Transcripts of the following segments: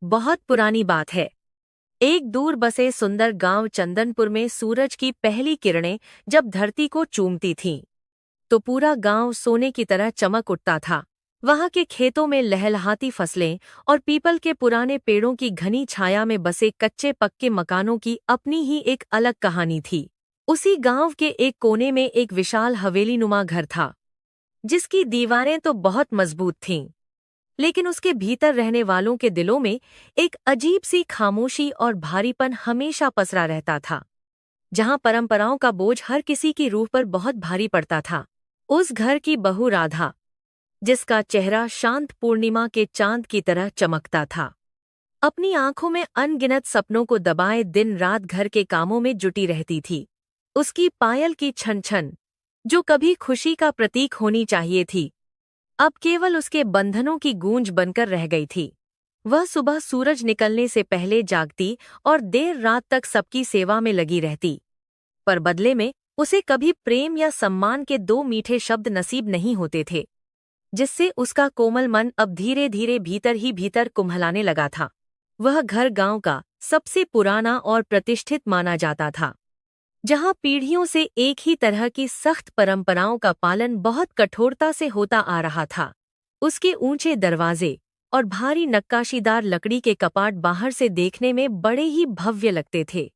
बहुत पुरानी बात है। एक दूर बसे सुंदर गांव चंदनपुर में सूरज की पहली किरणें जब धरती को चूमती थीं, तो पूरा गांव सोने की तरह चमक उठता था। वहां के खेतों में लहलहाती फसलें और पीपल के पुराने पेड़ों की घनी छाया में बसे कच्चे पक्के मकानों की अपनी ही एक अलग कहानी थी। उसी गांव के एक कोने में एक विशाल हवेलीनुमा घर था, जिसकी दीवारें तो बहुत मजबूत थीं, लेकिन उसके भीतर रहने वालों के दिलों में एक अजीब सी खामोशी और भारीपन हमेशा पसरा रहता था। जहां परंपराओं का बोझ हर किसी की रूह पर बहुत भारी पड़ता था, उस घर की बहू राधा, जिसका चेहरा शांत पूर्णिमा के चांद की तरह चमकता था, अपनी आंखों में अनगिनत सपनों को दबाए दिन रात घर के कामों में जुटी रहती थी। उसकी पायल की छन छन, जो कभी खुशी का प्रतीक होनी चाहिए थी, अब केवल उसके बंधनों की गूंज बनकर रह गई थी। वह सुबह सूरज निकलने से पहले जागती और देर रात तक सबकी सेवा में लगी रहती, पर बदले में उसे कभी प्रेम या सम्मान के दो मीठे शब्द नसीब नहीं होते थे, जिससे उसका कोमल मन अब धीरे धीरे भीतर ही भीतर कुम्हलाने लगा था। वह घर गांव का सबसे पुराना और प्रतिष्ठित माना जाता था, जहां पीढ़ियों से एक ही तरह की सख्त परंपराओं का पालन बहुत कठोरता से होता आ रहा था। उसके ऊंचे दरवाजे और भारी नक्काशीदार लकड़ी के कपाट बाहर से देखने में बड़े ही भव्य लगते थे,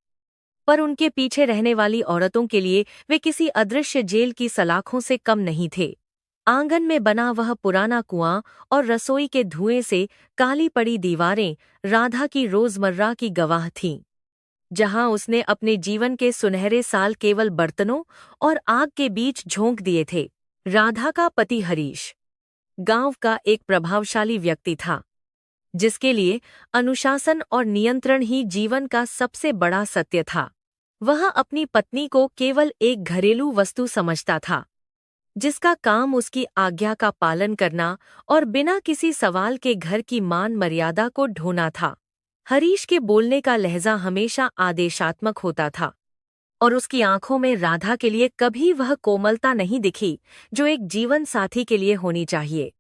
पर उनके पीछे रहने वाली औरतों के लिए वे किसी अदृश्य जेल की सलाखों से कम नहीं थे। आंगन में बना वह पुराना कुआं और रसोई के धुएं से काली पड़ी दीवारें राधा की रोजमर्रा की गवाह थीं, जहां उसने अपने जीवन के सुनहरे साल केवल बर्तनों और आग के बीच झोंक दिए थे। राधा का पति हरीश गांव का एक प्रभावशाली व्यक्ति था, जिसके लिए अनुशासन और नियंत्रण ही जीवन का सबसे बड़ा सत्य था। वह अपनी पत्नी को केवल एक घरेलू वस्तु समझता था, जिसका काम उसकी आज्ञा का पालन करना और बिना किसी सवाल के घर की मान मर्यादा को ढोना था। हरीश के बोलने का लहजा हमेशा आदेशात्मक होता था, और उसकी आंखों में राधा के लिए कभी वह कोमलता नहीं दिखी जो एक जीवन साथी के लिए होनी चाहिए।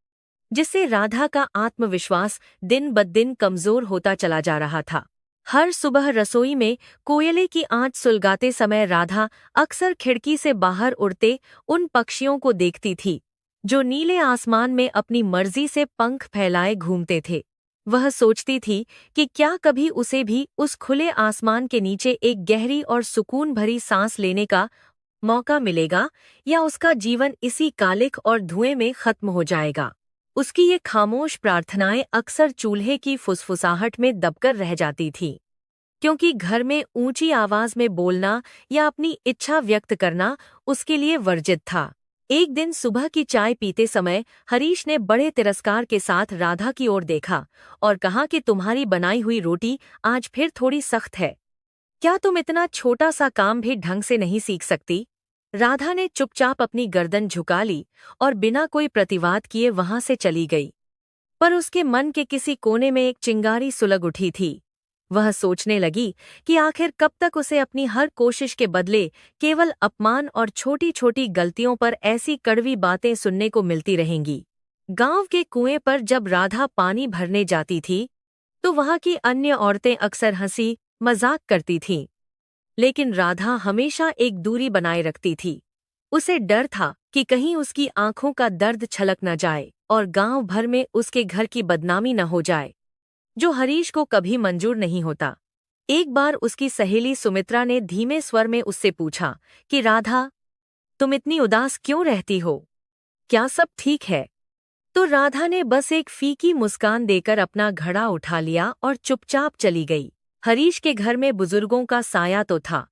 जिससे राधा का आत्मविश्वास दिन ब दिन कमजोर होता चला जा रहा था। हर सुबह रसोई में कोयले की आंच सुलगाते समय राधा अक्सर खिड़की से बाहर उड़ते उन पक्षियों को देखती थी, जो नीले आसमान में अपनी मर्जी से पंख फैलाए घूमते थे। वह सोचती थी कि क्या कभी उसे भी उस खुले आसमान के नीचे एक गहरी और सुकून भरी सांस लेने का मौका मिलेगा, या उसका जीवन इसी कालिख और धुएं में खत्म हो जाएगा। उसकी ये खामोश प्रार्थनाएं अक्सर चूल्हे की फुसफुसाहट में दबकर रह जाती थीं, क्योंकि घर में ऊंची आवाज में बोलना या अपनी इच्छा व्यक्त करना उसके लिए वर्जित था। एक दिन सुबह की चाय पीते समय हरीश ने बड़े तिरस्कार के साथ राधा की ओर देखा और कहा कि तुम्हारी बनाई हुई रोटी आज फिर थोड़ी सख्त है। क्या तुम इतना छोटा सा काम भी ढंग से नहीं सीख सकती? राधा ने चुपचाप अपनी गर्दन झुका ली और बिना कोई प्रतिवाद किए वहां से चली गई। पर उसके मन के किसी कोने में एक चिंगारी सुलग उठी थी। वह सोचने लगी कि आखिर कब तक उसे अपनी हर कोशिश के बदले केवल अपमान और छोटी छोटी गलतियों पर ऐसी कड़वी बातें सुनने को मिलती रहेंगी। गांव के कुएं पर जब राधा पानी भरने जाती थी, तो वहां की अन्य औरतें अक्सर हंसी मजाक करती थीं, लेकिन राधा हमेशा एक दूरी बनाए रखती थी। उसे डर था कि कहीं उसकी आंखों का दर्द छलक न जाए और गांव भर में उसके घर की बदनामी न हो जाए, जो हरीश को कभी मंजूर नहीं होता। एक बार उसकी सहेली सुमित्रा ने धीमे स्वर में उससे पूछा कि राधा, तुम इतनी उदास क्यों रहती हो? क्या सब ठीक है? तो राधा ने बस एक फीकी मुस्कान देकर अपना घड़ा उठा लिया और चुपचाप चली गई। हरीश के घर में बुजुर्गों का साया तो था,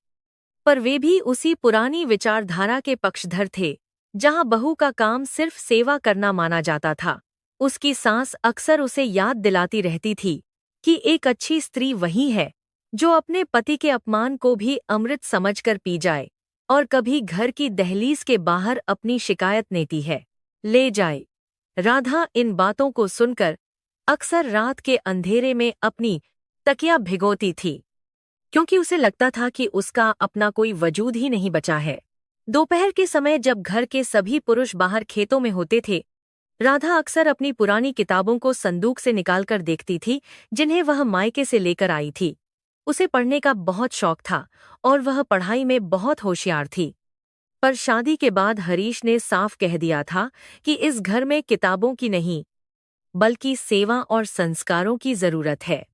पर वे भी उसी पुरानी विचारधारा के पक्षधर थे, जहां बहू का काम सिर्फ सेवा करना माना जाता था। उसकी सास अक्सर उसे याद दिलाती रहती थी कि एक अच्छी स्त्री वही है जो अपने पति के अपमान को भी अमृत समझकर पी जाए और कभी घर की दहलीज के बाहर अपनी शिकायत नेती है ले जाए। राधा इन बातों को सुनकर अक्सर रात के अंधेरे में अपनी तकिया भिगोती थी, क्योंकि उसे लगता था कि उसका अपना कोई वजूद ही नहीं बचा है। दोपहर के समय जब घर के सभी पुरुष बाहर खेतों में होते थे, राधा अक्सर अपनी पुरानी किताबों को संदूक से निकालकर देखती थी, जिन्हें वह मायके से लेकर आई थी। उसे पढ़ने का बहुत शौक था और वह पढ़ाई में बहुत होशियार थी। पर शादी के बाद हरीश ने साफ कह दिया था कि इस घर में किताबों की नहीं, बल्कि सेवा और संस्कारों की जरूरत है।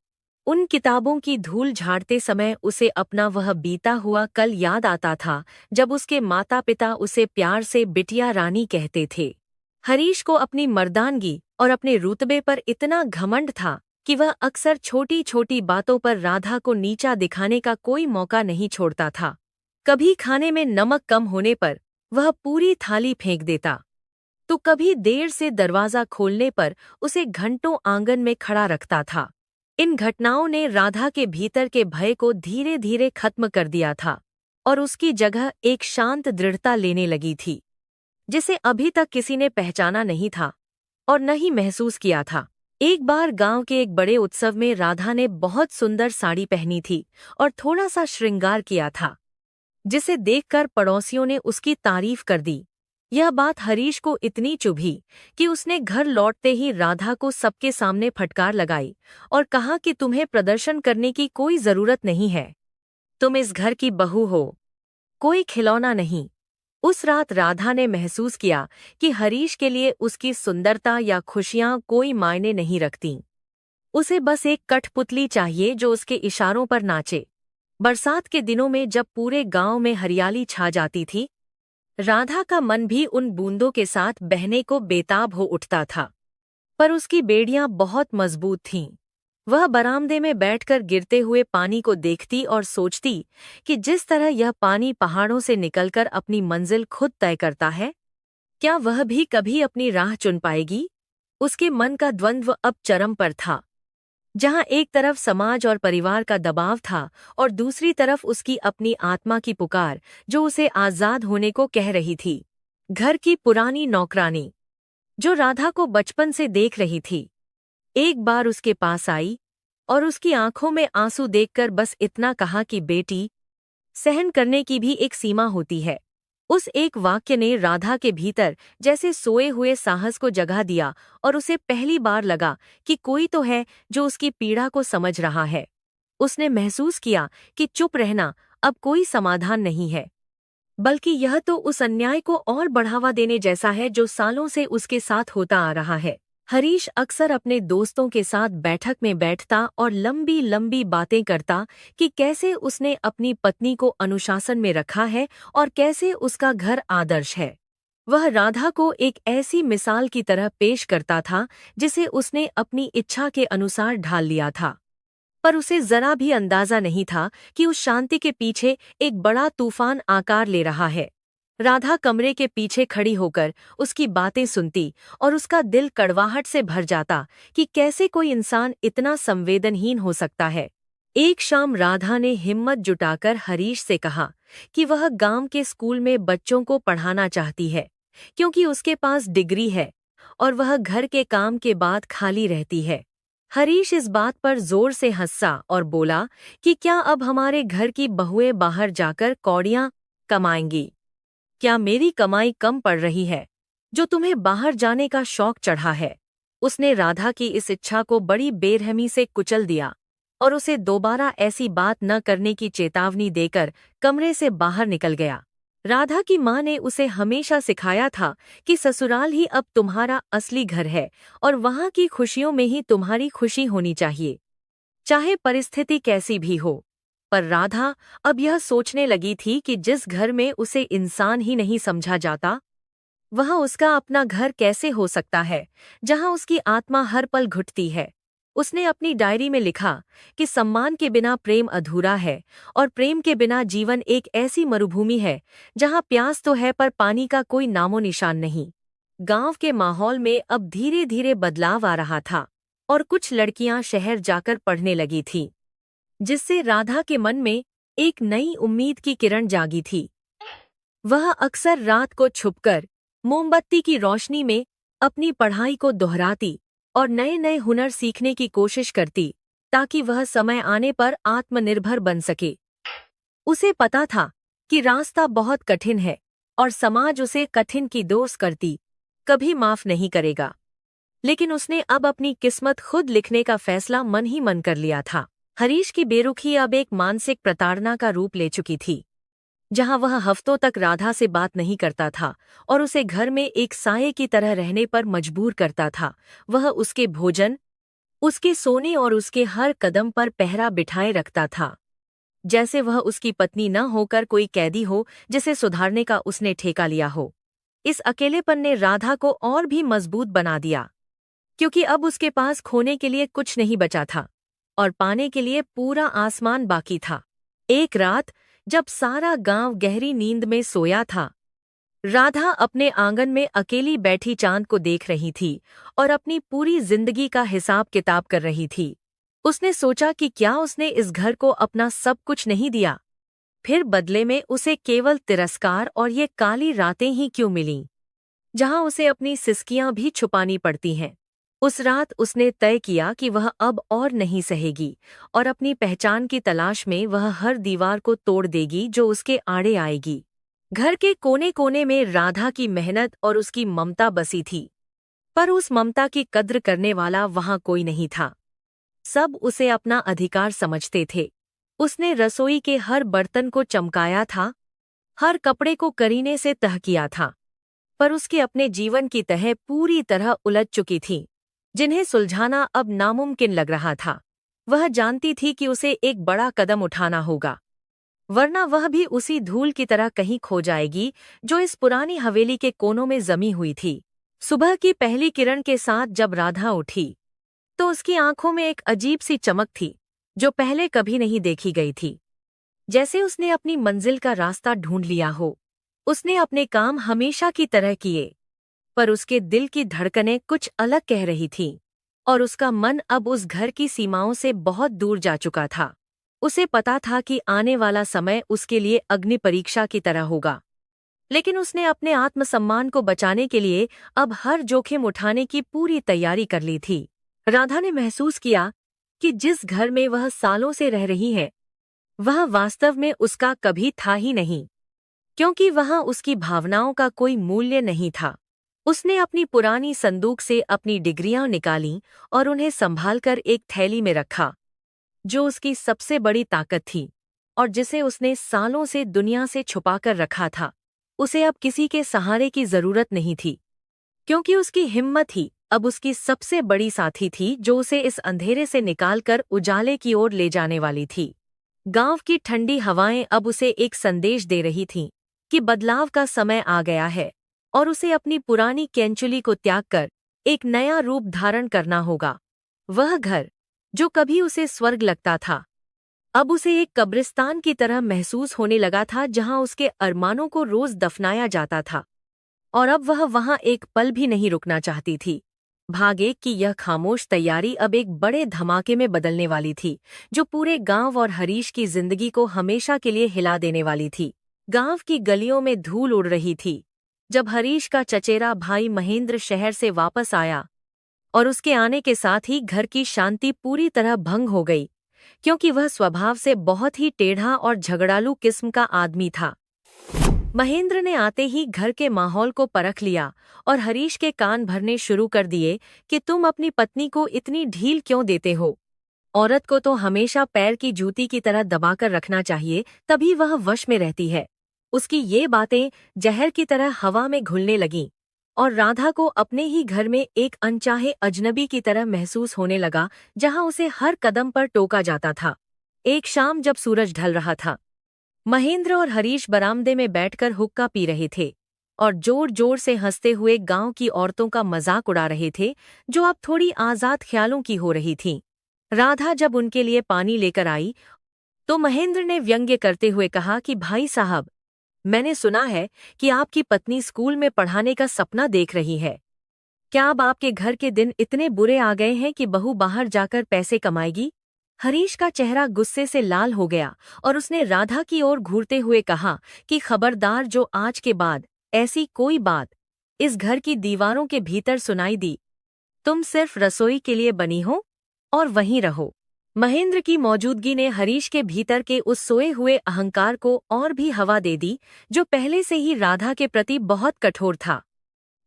उन किताबों की धूल झाड़ते समय उसे अपना वह बीता हुआ कल याद आता था, जब उसके माता पिता उसे प्यार से बिटिया रानी कहते थे। हरीश को अपनी मर्दानगी और अपने रुतबे पर इतना घमंड था कि वह अक्सर छोटी छोटी बातों पर राधा को नीचा दिखाने का कोई मौका नहीं छोड़ता था। कभी खाने में नमक कम होने पर वह पूरी थाली फेंक देता, तो कभी देर से दरवाजा खोलने पर उसे घंटों आंगन में खड़ा रखता था। इन घटनाओं ने राधा के भीतर के भय को धीरे धीरे खत्म कर दिया था और उसकी जगह एक शांत दृढ़ता लेने लगी थी, जिसे अभी तक किसी ने पहचाना नहीं था और न ही महसूस किया था। एक बार गांव के एक बड़े उत्सव में राधा ने बहुत सुंदर साड़ी पहनी थी और थोड़ा सा श्रृंगार किया था, जिसे देखकर पड़ोसियों ने उसकी तारीफ कर दी। यह बात हरीश को इतनी चुभी कि उसने घर लौटते ही राधा को सबके सामने फटकार लगाई और कहा कि तुम्हें प्रदर्शन करने की कोई जरूरत नहीं है, तुम इस घर की बहू हो, कोई खिलौना नहीं। उस रात राधा ने महसूस किया कि हरीश के लिए उसकी सुंदरता या खुशियां कोई मायने नहीं रखतीं। उसे बस एक कठपुतली चाहिए जो उसके इशारों पर नाचे। बरसात के दिनों में जब पूरे गांव में हरियाली छा जाती थी, राधा का मन भी उन बूंदों के साथ बहने को बेताब हो उठता था। पर उसकी बेड़ियां बहुत मजबूत थीं। वह बरामदे में बैठकर गिरते हुए पानी को देखती और सोचती कि जिस तरह यह पानी पहाड़ों से निकलकर अपनी मंजिल खुद तय करता है, क्या वह भी कभी अपनी राह चुन पाएगी? उसके मन का द्वंद्व अब चरम पर था, जहां एक तरफ समाज और परिवार का दबाव था और दूसरी तरफ उसकी अपनी आत्मा की पुकार, जो उसे आजाद होने को कह रही थी। घर की पुरानी नौकरानी, जो राधा को बचपन से देख रही थी, एक बार उसके पास आई और उसकी आंखों में आंसू देखकर बस इतना कहा कि बेटी, सहन करने की भी एक सीमा होती है। उस एक वाक्य ने राधा के भीतर जैसे सोए हुए साहस को जगा दिया और उसे पहली बार लगा कि कोई तो है जो उसकी पीड़ा को समझ रहा है। उसने महसूस किया कि चुप रहना अब कोई समाधान नहीं है, बल्कि यह तो उस अन्याय को और बढ़ावा देने जैसा है जो सालों से उसके साथ होता आ रहा है। हरीश अक्सर अपने दोस्तों के साथ बैठक में बैठता और लंबी लंबी बातें करता कि कैसे उसने अपनी पत्नी को अनुशासन में रखा है और कैसे उसका घर आदर्श है। वह राधा को एक ऐसी मिसाल की तरह पेश करता था जिसे उसने अपनी इच्छा के अनुसार ढाल लिया था। पर उसे जरा भी अंदाजा नहीं था कि उस शांति के पीछे एक बड़ा तूफान आकार ले रहा है। राधा कमरे के पीछे खड़ी होकर उसकी बातें सुनती और उसका दिल कड़वाहट से भर जाता कि कैसे कोई इंसान इतना संवेदनहीन हो सकता है। एक शाम राधा ने हिम्मत जुटाकर हरीश से कहा कि वह गांव के स्कूल में बच्चों को पढ़ाना चाहती है, क्योंकि उसके पास डिग्री है और वह घर के काम के बाद खाली रहती है। हरीश इस बात पर जोर से हंसा और बोला कि क्या अब हमारे घर की बहुएं बाहर जाकर कौड़ियां कमाएंगी? क्या मेरी कमाई कम पड़ रही है, जो तुम्हें बाहर जाने का शौक चढ़ा है? उसने राधा की इस इच्छा को बड़ी बेरहमी से कुचल दिया और उसे दोबारा ऐसी बात न करने की चेतावनी देकर कमरे से बाहर निकल गया। राधा की माँ ने उसे हमेशा सिखाया था कि ससुराल ही अब तुम्हारा असली घर है और वहाँ की खुशियों में ही तुम्हारी खुशी होनी चाहिए, चाहे परिस्थिति कैसी भी हो। पर राधा अब यह सोचने लगी थी कि जिस घर में उसे इंसान ही नहीं समझा जाता, वह उसका अपना घर कैसे हो सकता है, जहां उसकी आत्मा हर पल घुटती है। उसने अपनी डायरी में लिखा कि सम्मान के बिना प्रेम अधूरा है और प्रेम के बिना जीवन एक ऐसी मरुभूमि है जहां प्यास तो है पर पानी का कोई नामो निशान नहीं। गांव के माहौल में अब धीरे धीरे बदलाव आ रहा था और कुछ लड़कियां शहर जाकर पढ़ने लगी थीं, जिससे राधा के मन में एक नई उम्मीद की किरण जागी थी। वह अक्सर रात को छुपकर मोमबत्ती की रोशनी में अपनी पढ़ाई को दोहराती और नए नए हुनर सीखने की कोशिश करती, ताकि वह समय आने पर आत्मनिर्भर बन सके। उसे पता था कि रास्ता बहुत कठिन है और समाज उसे कठिन की दोष करती, कभी माफ नहीं करेगा। लेकिन उसने अब अपनी किस्मत खुद लिखने का फैसला मन ही मन कर लिया था। हरीश की बेरुखी अब एक मानसिक प्रताड़ना का रूप ले चुकी थी, जहां वह हफ्तों तक राधा से बात नहीं करता था और उसे घर में एक साये की तरह रहने पर मजबूर करता था। वह उसके भोजन, उसके सोने और उसके हर कदम पर पहरा बिठाए रखता था, जैसे वह उसकी पत्नी न होकर कोई कैदी हो जिसे सुधारने का उसने ठेका लिया हो। इस अकेलेपन ने राधा को और भी मजबूत बना दिया, क्योंकि अब उसके पास खोने के लिए कुछ नहीं बचा था और पाने के लिए पूरा आसमान बाकी था। एक रात जब सारा गांव गहरी नींद में सोया था, राधा अपने आंगन में अकेली बैठी चांद को देख रही थी और अपनी पूरी जिंदगी का हिसाब किताब कर रही थी। उसने सोचा कि क्या उसने इस घर को अपना सब कुछ नहीं दिया, फिर बदले में उसे केवल तिरस्कार और ये काली रातें ही क्यों मिलीं, जहां उसे अपनी सिसकियां भी छुपानी पड़ती हैं। उस रात उसने तय किया कि वह अब और नहीं सहेगी और अपनी पहचान की तलाश में वह हर दीवार को तोड़ देगी जो उसके आड़े आएगी। घर के कोने कोने में राधा की मेहनत और उसकी ममता बसी थी, पर उस ममता की कद्र करने वाला वहां कोई नहीं था। सब उसे अपना अधिकार समझते थे। उसने रसोई के हर बर्तन को चमकाया था, हर कपड़े को करीने से तह किया था, पर उसके अपने जीवन की तह पूरी तरह उलझ चुकी थी, जिन्हें सुलझाना अब नामुमकिन लग रहा था। वह जानती थी कि उसे एक बड़ा कदम उठाना होगा, वरना वह भी उसी धूल की तरह कहीं खो जाएगी जो इस पुरानी हवेली के कोनों में जमी हुई थी। सुबह की पहली किरण के साथ जब राधा उठी तो उसकी आंखों में एक अजीब सी चमक थी जो पहले कभी नहीं देखी गई थी। जैसे उसने अपनी मंजिल का रास्ता ढूंढ लिया हो। उसने अपने काम हमेशा की तरह किए, पर उसके दिल की धड़कनें कुछ अलग कह रही थीं और उसका मन अब उस घर की सीमाओं से बहुत दूर जा चुका था। उसे पता था कि आने वाला समय उसके लिए अग्नि परीक्षा की तरह होगा, लेकिन उसने अपने आत्मसम्मान को बचाने के लिए अब हर जोखिम उठाने की पूरी तैयारी कर ली थी। राधा ने महसूस किया कि जिस घर में वह सालों से रह रही है, वह वास्तव में उसका कभी था ही नहीं, क्योंकि वहां उसकी भावनाओं का कोई मूल्य नहीं था। उसने अपनी पुरानी संदूक से अपनी डिग्रियां निकालीं और उन्हें संभालकर एक थैली में रखा, जो उसकी सबसे बड़ी ताकत थी और जिसे उसने सालों से दुनिया से छुपाकर रखा था। उसे अब किसी के सहारे की जरूरत नहीं थी, क्योंकि उसकी हिम्मत ही अब उसकी सबसे बड़ी साथी थी जो उसे इस अंधेरे से निकालकर उजाले की ओर ले जाने वाली थी। गांव की ठंडी हवाएं अब उसे एक संदेश दे रही थीं कि बदलाव का समय आ गया है और उसे अपनी पुरानी कैंचुली को त्याग कर एक नया रूप धारण करना होगा। वह घर जो कभी उसे स्वर्ग लगता था, अब उसे एक कब्रिस्तान की तरह महसूस होने लगा था, जहां उसके अरमानों को रोज दफनाया जाता था और अब वह वहां एक पल भी नहीं रुकना चाहती थी। भागे कि यह खामोश तैयारी अब एक बड़े धमाके में बदलने वाली थी, जो पूरे गांव और हरीश की जिंदगी को हमेशा के लिए हिला देने वाली थी। गांव की गलियों में धूल उड़ रही थी जब हरीश का चचेरा भाई महेंद्र शहर से वापस आया, और उसके आने के साथ ही घर की शांति पूरी तरह भंग हो गई, क्योंकि वह स्वभाव से बहुत ही टेढ़ा और झगड़ालू किस्म का आदमी था। महेंद्र ने आते ही घर के माहौल को परख लिया और हरीश के कान भरने शुरू कर दिए कि तुम अपनी पत्नी को इतनी ढील क्यों देते हो? औरत को तो हमेशा पैर की जूती की तरह दबाकर रखना चाहिए, तभी वह वश में रहती है। उसकी ये बातें जहर की तरह हवा में घुलने लगीं और राधा को अपने ही घर में एक अनचाहे अजनबी की तरह महसूस होने लगा, जहां उसे हर कदम पर टोका जाता था। एक शाम जब सूरज ढल रहा था, महेंद्र और हरीश बरामदे में बैठकर हुक्का पी रहे थे और जोर जोर से हंसते हुए गांव की औरतों का मजाक उड़ा रहे थे, जो अब थोड़ी आजाद ख्यालों की हो रही थीं। राधा जब उनके लिए पानी लेकर आई तो महेंद्र ने व्यंग्य करते हुए कहा कि भाई साहब, मैंने सुना है कि आपकी पत्नी स्कूल में पढ़ाने का सपना देख रही है। क्या अब आपके घर के दिन इतने बुरे आ गए हैं कि बहू बाहर जाकर पैसे कमाएगी? हरीश का चेहरा गुस्से से लाल हो गया और उसने राधा की ओर घूरते हुए कहा कि खबरदार, जो आज के बाद ऐसी कोई बात इस घर की दीवारों के भीतर सुनाई दी, तुम सिर्फ रसोई के लिए बनी हो और वहीं रहो। महेंद्र की मौजूदगी ने हरीश के भीतर के उस सोए हुए अहंकार को और भी हवा दे दी, जो पहले से ही राधा के प्रति बहुत कठोर था।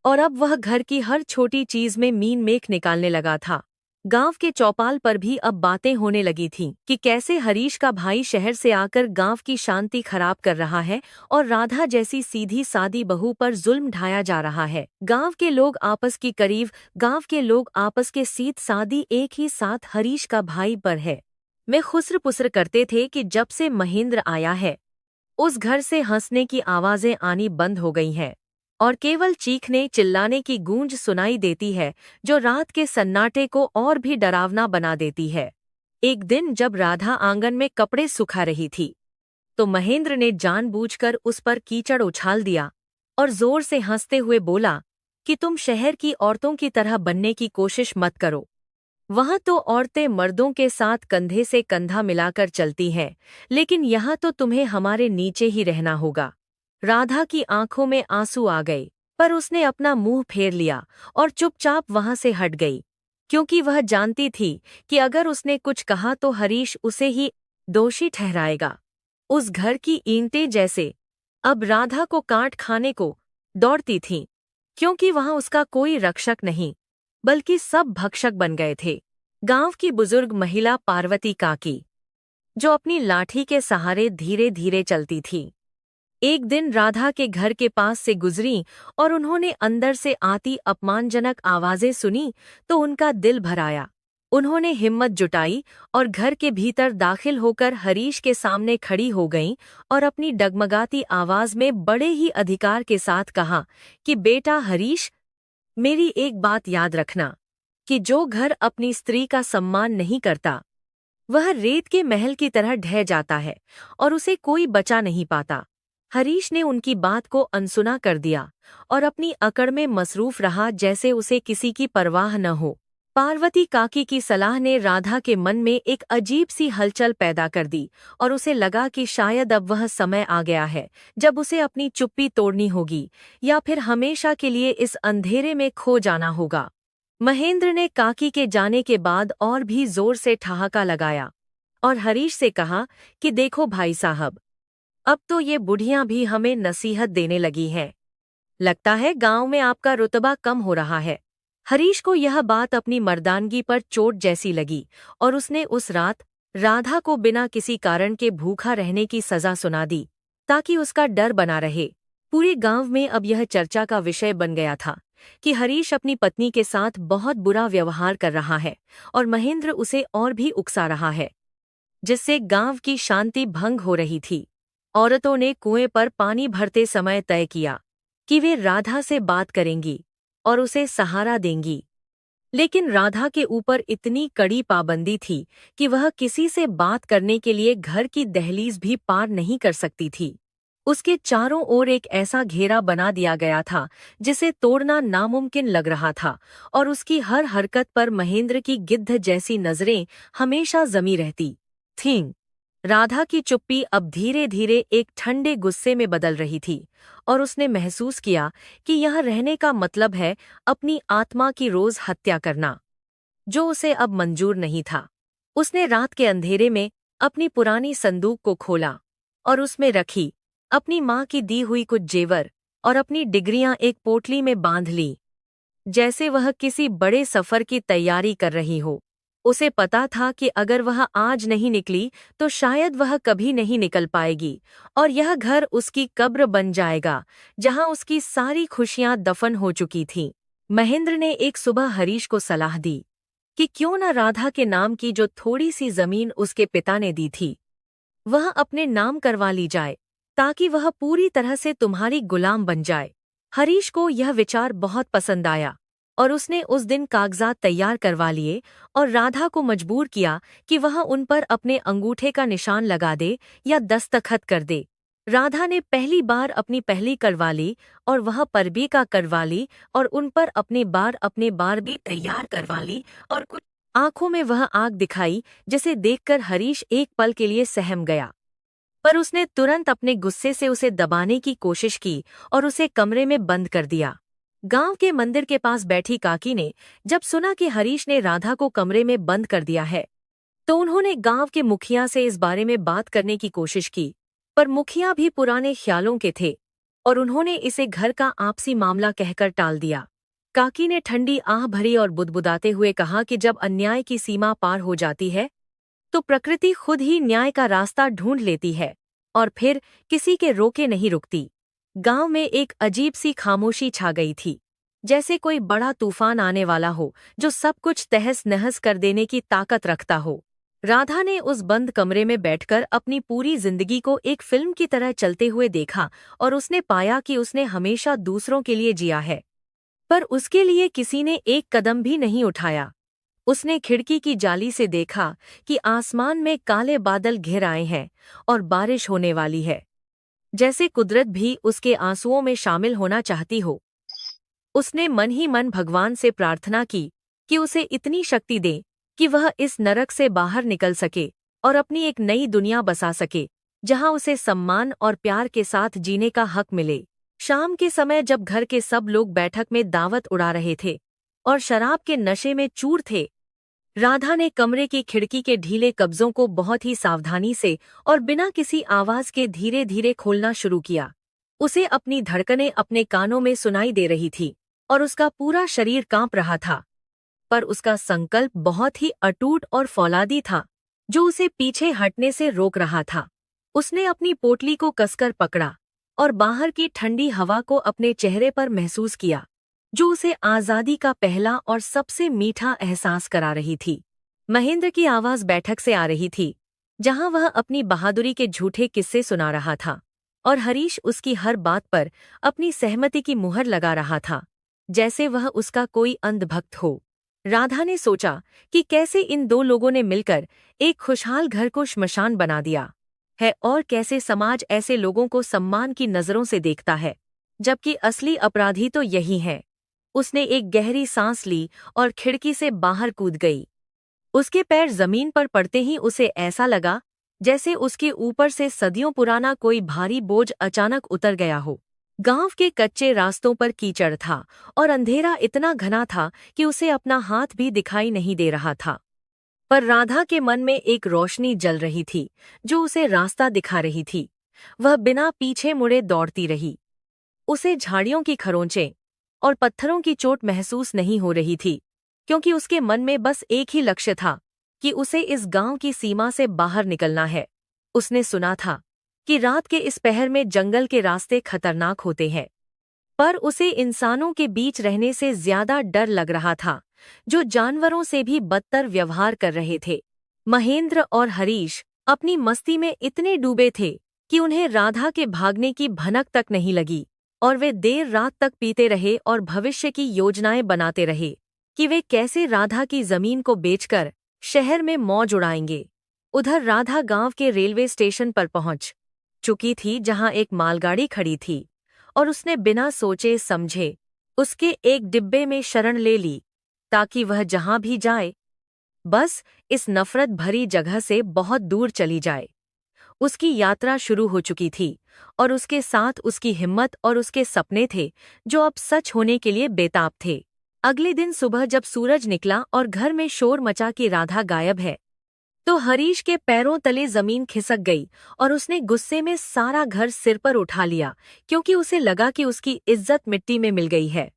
और अब वह घर की हर छोटी चीज में मीन मेख निकालने लगा था। गांव के चौपाल पर भी अब बातें होने लगी थीं कि कैसे हरीश का भाई शहर से आकर गांव की शांति खराब कर रहा है और राधा जैसी सीधी सादी बहू पर जुल्म ढाया जा रहा है। गांव के लोग आपस के सीध सादी एक ही साथ हरीश का भाई पर है में खुसर पुसर करते थे कि जब से महेंद्र आया है उस घर से हंसने की आवाजें आनी बंद हो गई हैं और केवल चीखने चिल्लाने की गूंज सुनाई देती है जो रात के सन्नाटे को और भी डरावना बना देती है। एक दिन जब राधा आंगन में कपड़े सुखा रही थी तो महेंद्र ने जानबूझकर उस पर कीचड़ उछाल दिया और जोर से हंसते हुए बोला कि तुम शहर की औरतों की तरह बनने की कोशिश मत करो। वहां तो औरतें मर्दों के साथ कंधे से कंधा मिलाकर चलती हैं, लेकिन यहाँ तो तुम्हें हमारे नीचे ही रहना होगा। राधा की आंखों में आंसू आ गए, पर उसने अपना मुंह फेर लिया और चुपचाप वहां से हट गई, क्योंकि वह जानती थी कि अगर उसने कुछ कहा तो हरीश उसे ही दोषी ठहराएगा। उस घर की ईंटें जैसे अब राधा को काट खाने को दौड़ती थीं, क्योंकि वहां उसका कोई रक्षक नहीं बल्कि सब भक्षक बन गए थे। गांव की बुजुर्ग महिला पार्वती काकी, जो अपनी लाठी के सहारे धीरे धीरे चलती थी, एक दिन राधा के घर के पास से गुजरी और उन्होंने अंदर से आती अपमानजनक आवाजें सुनी तो उनका दिल भर आया। उन्होंने हिम्मत जुटाई और घर के भीतर दाखिल होकर हरीश के सामने खड़ी हो गईं और अपनी डगमगाती आवाज में बड़े ही अधिकार के साथ कहा कि बेटा हरीश, मेरी एक बात याद रखना कि जो घर अपनी स्त्री का सम्मान नहीं करता वह रेत के महल की तरह ढह जाता है और उसे कोई बचा नहीं पाता। हरीश ने उनकी बात को अनसुना कर दिया और अपनी अकड़ में मसरूफ रहा जैसे उसे किसी की परवाह न हो। पार्वती काकी की सलाह ने राधा के मन में एक अजीब सी हलचल पैदा कर दी और उसे लगा कि शायद अब वह समय आ गया है जब उसे अपनी चुप्पी तोड़नी होगी या फिर हमेशा के लिए इस अंधेरे में खो जाना होगा। महेंद्र ने काकी के जाने के बाद और भी जोर से ठहाका लगाया और हरीश से कहा कि देखो भाई साहब, अब तो ये बुढ़ियां भी हमें नसीहत देने लगी हैं। लगता है गांव में आपका रुतबा कम हो रहा है। हरीश को यह बात अपनी मर्दानगी पर चोट जैसी लगी और उसने उस रात राधा को बिना किसी कारण के भूखा रहने की सजा सुना दी ताकि उसका डर बना रहे। पूरे गांव में अब यह चर्चा का विषय बन गया था कि हरीश अपनी पत्नी के साथ बहुत बुरा व्यवहार कर रहा है और महेंद्र उसे और भी उकसा रहा है, जिससे गांव की शांति भंग हो रही थी। औरतों ने कुएं पर पानी भरते समय तय किया कि वे राधा से बात करेंगी और उसे सहारा देंगी, लेकिन राधा के ऊपर इतनी कड़ी पाबंदी थी कि वह किसी से बात करने के लिए घर की दहलीज भी पार नहीं कर सकती थी। उसके चारों ओर एक ऐसा घेरा बना दिया गया था जिसे तोड़ना नामुमकिन लग रहा था और उसकी हर हरकत पर महेंद्र की गिद्ध जैसी नजरें हमेशा जमी रहती थीं। राधा की चुप्पी अब धीरे धीरे एक ठंडे गुस्से में बदल रही थी और उसने महसूस किया कि यह रहने का मतलब है अपनी आत्मा की रोज हत्या करना, जो उसे अब मंजूर नहीं था। उसने रात के अंधेरे में अपनी पुरानी संदूक को खोला और उसमें रखी अपनी माँ की दी हुई कुछ जेवर और अपनी डिग्रियां एक पोटली में बांध ली, जैसे वह किसी बड़े सफर की तैयारी कर रही हो। उसे पता था कि अगर वह आज नहीं निकली तो शायद वह कभी नहीं निकल पाएगी और यह घर उसकी कब्र बन जाएगा जहां उसकी सारी खुशियां दफन हो चुकी थीं। महेंद्र ने एक सुबह हरीश को सलाह दी कि क्यों न राधा के नाम की जो थोड़ी सी जमीन उसके पिता ने दी थी वह अपने नाम करवा ली जाए ताकि वह पूरी तरह से तुम्हारी गुलाम बन जाए। हरीश को यह विचार बहुत पसंद आया और उसने उस दिन कागजात तैयार करवा लिए और राधा को मजबूर किया कि वह उन पर अपने अंगूठे का निशान लगा दे या दस्तखत कर दे। राधा ने पहली बार अपनी पहली करवा ली और वह परबी का करवा ली और उन पर अपने बार भी तैयार करवा ली और कुछ आंखों में वह आग दिखाई जिसे देखकर हरीश एक पल के लिए सहम गया, पर उसने तुरंत अपने गुस्से से उसे दबाने की कोशिश की और उसे कमरे में बंद कर दिया। गांव के मंदिर के पास बैठी काकी ने जब सुना कि हरीश ने राधा को कमरे में बंद कर दिया है तो उन्होंने गांव के मुखिया से इस बारे में बात करने की कोशिश की, पर मुखिया भी पुराने ख्यालों के थे और उन्होंने इसे घर का आपसी मामला कहकर टाल दिया। काकी ने ठंडी आह भरी और बुदबुदाते हुए कहा कि जब अन्याय की सीमा पार हो जाती है तो प्रकृति खुद ही न्याय का रास्ता ढूंढ लेती है और फिर किसी के रोके नहीं रुकती। गांव में एक अजीब सी खामोशी छा गई थी, जैसे कोई बड़ा तूफान आने वाला हो जो सब कुछ तहस नहस कर देने की ताकत रखता हो। राधा ने उस बंद कमरे में बैठकर अपनी पूरी जिंदगी को एक फिल्म की तरह चलते हुए देखा और उसने पाया कि उसने हमेशा दूसरों के लिए जिया है, पर उसके लिए किसी ने एक कदम भी नहीं उठाया। उसने खिड़की की जाली से देखा कि आसमान में काले बादल घिर आए हैं और बारिश होने वाली है, जैसे कुदरत भी उसके आंसुओं में शामिल होना चाहती हो। उसने मन ही मन भगवान से प्रार्थना की कि उसे इतनी शक्ति दे कि वह इस नरक से बाहर निकल सके और अपनी एक नई दुनिया बसा सके, जहां उसे सम्मान और प्यार के साथ जीने का हक मिले। शाम के समय जब घर के सब लोग बैठक में दावत उड़ा रहे थे और शराब के नशे में चूर थे, राधा ने कमरे की खिड़की के ढीले कब्जों को बहुत ही सावधानी से और बिना किसी आवाज के धीरे धीरे खोलना शुरू किया। उसे अपनी धड़कनें अपने कानों में सुनाई दे रही थी और उसका पूरा शरीर कांप रहा था, पर उसका संकल्प बहुत ही अटूट और फौलादी था, जो उसे पीछे हटने से रोक रहा था। उसने अपनी पोटली को कसकर पकड़ा और बाहर की ठंडी हवा को अपने चेहरे पर महसूस किया, जो उसे आज़ादी का पहला और सबसे मीठा एहसास करा रही थी। महेंद्र की आवाज बैठक से आ रही थी, जहां वह अपनी बहादुरी के झूठे किस्से सुना रहा था, और हरीश उसकी हर बात पर अपनी सहमति की मुहर लगा रहा था, जैसे वह उसका कोई अंधभक्त हो। राधा ने सोचा कि कैसे इन दो लोगों ने मिलकर एक खुशहाल घर को श्मशान बना दिया है और कैसे समाज ऐसे लोगों को सम्मान की नज़रों से देखता है, जबकि असली अपराधी तो यही है। उसने एक गहरी सांस ली और खिड़की से बाहर कूद गई। उसके पैर जमीन पर पड़ते ही उसे ऐसा लगा जैसे उसके ऊपर से सदियों पुराना कोई भारी बोझ अचानक उतर गया हो। गांव के कच्चे रास्तों पर कीचड़ था और अंधेरा इतना घना था कि उसे अपना हाथ भी दिखाई नहीं दे रहा था। पर राधा के मन में एक रोशनी जल रही थी, जो उसे रास्ता दिखा रही थी। वह बिना पीछे मुड़े दौड़ती रही। उसे झाड़ियों की खरोंचें और पत्थरों की चोट महसूस नहीं हो रही थी, क्योंकि उसके मन में बस एक ही लक्ष्य था कि उसे इस गांव की सीमा से बाहर निकलना है। उसने सुना था कि रात के इस पहर में जंगल के रास्ते खतरनाक होते हैं, पर उसे इंसानों के बीच रहने से ज्यादा डर लग रहा था, जो जानवरों से भी बदतर व्यवहार कर रहे थे। महेंद्र और हरीश अपनी मस्ती में इतने डूबे थे कि उन्हें राधा के भागने की भनक तक नहीं लगी, और वे देर रात तक पीते रहे और भविष्य की योजनाएं बनाते रहे कि वे कैसे राधा की जमीन को बेचकर शहर में मौज उड़ाएंगे। उधर राधा गांव के रेलवे स्टेशन पर पहुंच चुकी थी, जहां एक मालगाड़ी खड़ी थी, और उसने बिना सोचे समझे उसके एक डिब्बे में शरण ले ली, ताकि वह जहां भी जाए बस इस नफरत भरी जगह से बहुत दूर चली जाए। उसकी यात्रा शुरू हो चुकी थी और उसके साथ उसकी हिम्मत और उसके सपने थे, जो अब सच होने के लिए बेताब थे। अगले दिन सुबह जब सूरज निकला और घर में शोर मचा कि राधा गायब है, तो हरीश के पैरों तले जमीन खिसक गई और उसने गुस्से में सारा घर सिर पर उठा लिया, क्योंकि उसे लगा कि उसकी इज्जत मिट्टी में मिल गई है।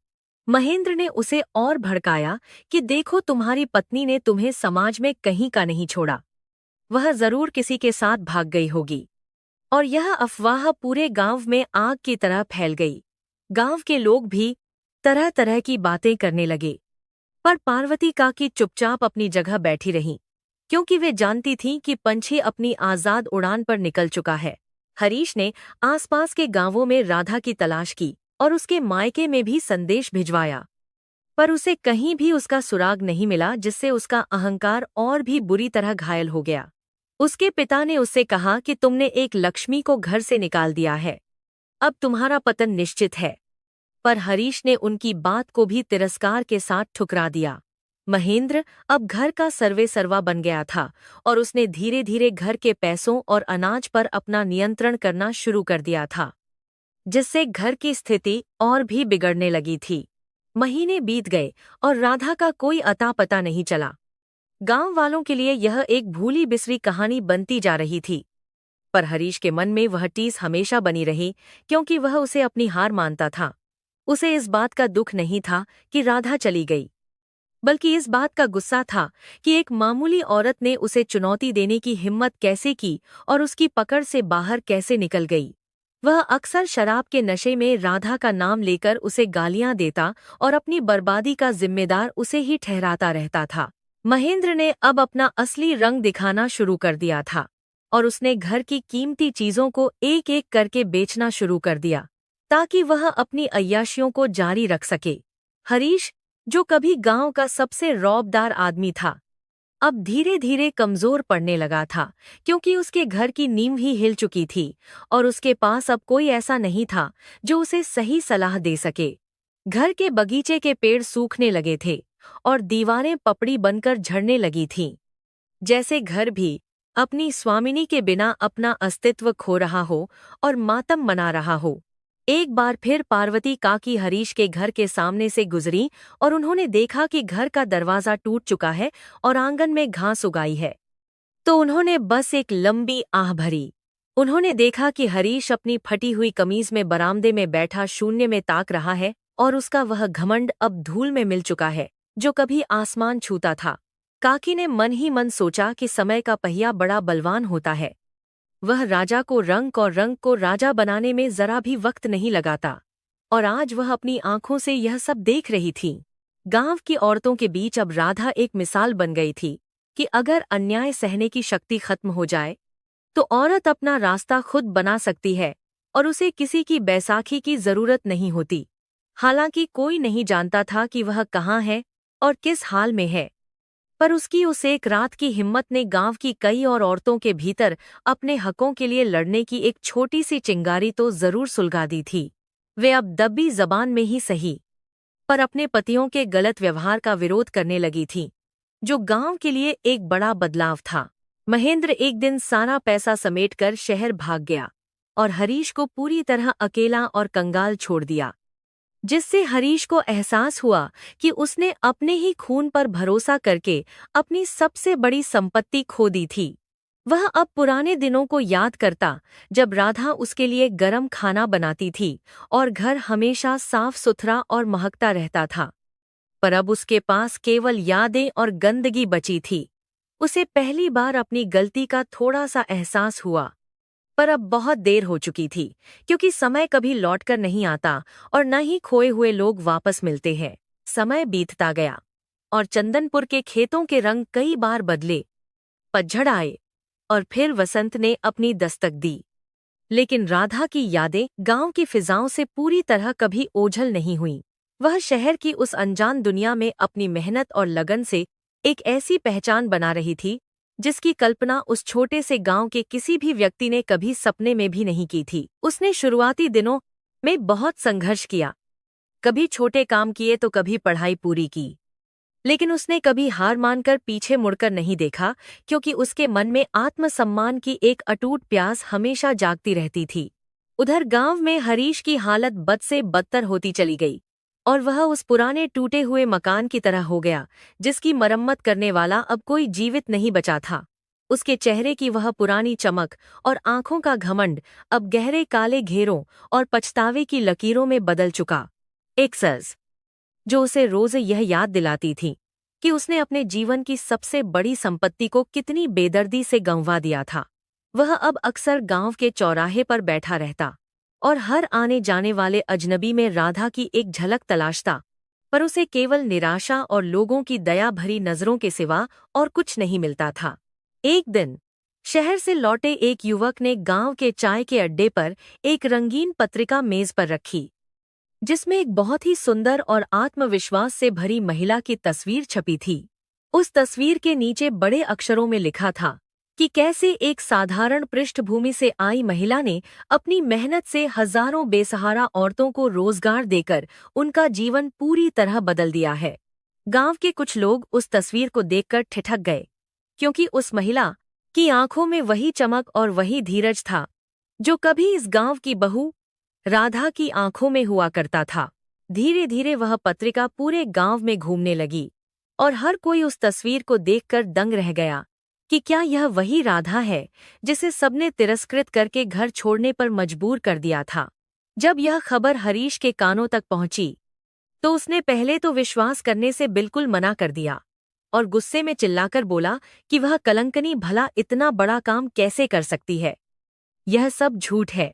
महेंद्र ने उसे और भड़काया कि देखो, तुम्हारी पत्नी ने तुम्हें समाज में कहीं का नहीं छोड़ा। वह जरूर किसी के साथ भाग गई होगी। और यह अफवाह पूरे गांव में आग की तरह फैल गई। गांव के लोग भी तरह तरह की बातें करने लगे, पर पार्वती काकी चुपचाप अपनी जगह बैठी रहीं, क्योंकि वे जानती थीं कि पंछी अपनी आजाद उड़ान पर निकल चुका है। हरीश ने आसपास के गांवों में राधा की तलाश की और उसके मायके में भी संदेश भिजवाया, पर उसे कहीं भी उसका सुराग नहीं मिला, जिससे उसका अहंकार और भी बुरी तरह घायल हो गया। उसके पिता ने उससे कहा कि तुमने एक लक्ष्मी को घर से निकाल दिया है, अब तुम्हारा पतन निश्चित है। पर हरीश ने उनकी बात को भी तिरस्कार के साथ ठुकरा दिया। महेंद्र अब घर का सर्वेसर्वा बन गया था और उसने धीरे धीरे घर के पैसों और अनाज पर अपना नियंत्रण करना शुरू कर दिया था, जिससे घर की स्थिति और भी बिगड़ने लगी थी। महीने बीत गए और राधा का कोई अता पता नहीं चला। गांव वालों के लिए यह एक भूली बिसरी कहानी बनती जा रही थी। पर हरीश के मन में वह टीस हमेशा बनी रही, क्योंकि वह उसे अपनी हार मानता था। उसे इस बात का दुख नहीं था कि राधा चली गई, बल्कि इस बात का गुस्सा था कि एक मामूली औरत ने उसे चुनौती देने की हिम्मत कैसे की और उसकी पकड़ से बाहर कैसे निकल गई। वह अक्सर शराब के नशे में राधा का नाम लेकर उसे गालियां देता और अपनी बर्बादी का जिम्मेदार उसे ही ठहराता रहता था। महेंद्र ने अब अपना असली रंग दिखाना शुरू कर दिया था और उसने घर की कीमती चीजों को एक एक करके बेचना शुरू कर दिया ताकि वह अपनी अय्याशियों को जारी रख सके। हरीश, जो कभी गांव का सबसे रौबदार आदमी था, अब धीरे धीरे कमजोर पड़ने लगा था, क्योंकि उसके घर की नींव ही हिल चुकी थी और उसके पास अब कोई ऐसा नहीं था जो उसे सही सलाह दे सके। घर के बगीचे के पेड़ सूखने लगे थे और दीवारें पपड़ी बनकर झड़ने लगी थीं, जैसे घर भी अपनी स्वामिनी के बिना अपना अस्तित्व खो रहा हो और मातम मना रहा हो। एक बार फिर पार्वती काकी हरीश के घर के सामने से गुजरी और उन्होंने देखा कि घर का दरवाजा टूट चुका है और आंगन में घास उगाई है। तो उन्होंने बस एक लंबी आह भरी। उन्होंने देखा कि हरीश अपनी फटी हुई कमीज में बरामदे में बैठा शून्य में ताक रहा है और उसका वह घमंड अब धूल में मिल चुका है जो कभी आसमान छूता था। काकी ने मन ही मन सोचा कि समय का पहिया बड़ा बलवान होता है। वह राजा को रंग और रंग को राजा बनाने में जरा भी वक्त नहीं लगाता, और आज वह अपनी आंखों से यह सब देख रही थी। गांव की औरतों के बीच अब राधा एक मिसाल बन गई थी कि अगर अन्याय सहने की शक्ति खत्म हो जाए तो औरत अपना रास्ता खुद बना सकती है और उसे किसी की बैसाखी की जरूरत नहीं होती। हालांकि कोई नहीं जानता था कि वह कहाँ है और किस हाल में है, पर उसकी उस एक रात की हिम्मत ने गांव की कई और औरतों के भीतर अपने हकों के लिए लड़ने की एक छोटी सी चिंगारी तो जरूर सुलगा दी थी। वे अब दबी जबान में ही सही, पर अपने पतियों के गलत व्यवहार का विरोध करने लगी थीं, जो गांव के लिए एक बड़ा बदलाव था। महेंद्र एक दिन सारा पैसा समेटकर शहर भाग गया और हरीश को पूरी तरह अकेला और कंगाल छोड़ दिया, जिससे हरीश को एहसास हुआ कि उसने अपने ही खून पर भरोसा करके अपनी सबसे बड़ी संपत्ति खो दी थी। वह अब पुराने दिनों को याद करता जब राधा उसके लिए गरम खाना बनाती थी और घर हमेशा साफ सुथरा और महकता रहता था, पर अब उसके पास केवल यादें और गंदगी बची थी। उसे पहली बार अपनी गलती का थोड़ा सा एहसास हुआ, पर अब बहुत देर हो चुकी थी, क्योंकि समय कभी लौटकर नहीं आता और न ही खोए हुए लोग वापस मिलते हैं। समय बीतता गया और चंदनपुर के खेतों के रंग कई बार बदले। पतझड़ आए और फिर वसंत ने अपनी दस्तक दी, लेकिन राधा की यादें गांव की फिजाओं से पूरी तरह कभी ओझल नहीं हुईं। वह शहर की उस अनजान दुनिया में अपनी मेहनत और लगन से एक ऐसी पहचान बना रही थी जिसकी कल्पना उस छोटे से गांव के किसी भी व्यक्ति ने कभी सपने में भी नहीं की थी। उसने शुरुआती दिनों में बहुत संघर्ष किया, कभी छोटे काम किए तो कभी पढ़ाई पूरी की, लेकिन उसने कभी हार मानकर पीछे मुड़कर नहीं देखा, क्योंकि उसके मन में आत्मसम्मान की एक अटूट प्यास हमेशा जागती रहती थी। उधर गांव में हरीश की हालत बद से बदतर होती चली गई और वह उस पुराने टूटे हुए मकान की तरह हो गया जिसकी मरम्मत करने वाला अब कोई जीवित नहीं बचा था। उसके चेहरे की वह पुरानी चमक और आंखों का घमंड अब गहरे काले घेरों और पछतावे की लकीरों में बदल चुका। एक सज जो उसे रोज यह याद दिलाती थी कि उसने अपने जीवन की सबसे बड़ी संपत्ति को कितनी बेदर्दी से गंवा दिया था। वह अब अक्सर गांव के चौराहे पर बैठा रहता और हर आने जाने वाले अजनबी में राधा की एक झलक तलाशता, पर उसे केवल निराशा और लोगों की दया भरी नजरों के सिवा और कुछ नहीं मिलता था। एक दिन शहर से लौटे एक युवक ने गांव के चाय के अड्डे पर एक रंगीन पत्रिका मेज पर रखी, जिसमें एक बहुत ही सुंदर और आत्मविश्वास से भरी महिला की तस्वीर छपी थी। उस तस्वीर के नीचे बड़े अक्षरों में लिखा था कि कैसे एक साधारण पृष्ठभूमि से आई महिला ने अपनी मेहनत से हजारों बेसहारा औरतों को रोजगार देकर उनका जीवन पूरी तरह बदल दिया है। गांव के कुछ लोग उस तस्वीर को देखकर ठिठक गए, क्योंकि उस महिला की आंखों में वही चमक और वही धीरज था जो कभी इस गांव की बहू राधा की आंखों में हुआ करता था। धीरे धीरे वह पत्रिका पूरे गांव में घूमने लगी और हर कोई उस तस्वीर को देखकर दंग रह गया। कि क्या यह वही राधा है जिसे सबने तिरस्कृत करके घर छोड़ने पर मजबूर कर दिया था। जब यह खबर हरीश के कानों तक पहुंची तो उसने पहले तो विश्वास करने से बिल्कुल मना कर दिया और गुस्से में चिल्लाकर बोला कि वह कलंकनी भला इतना बड़ा काम कैसे कर सकती है। यह सब झूठ है।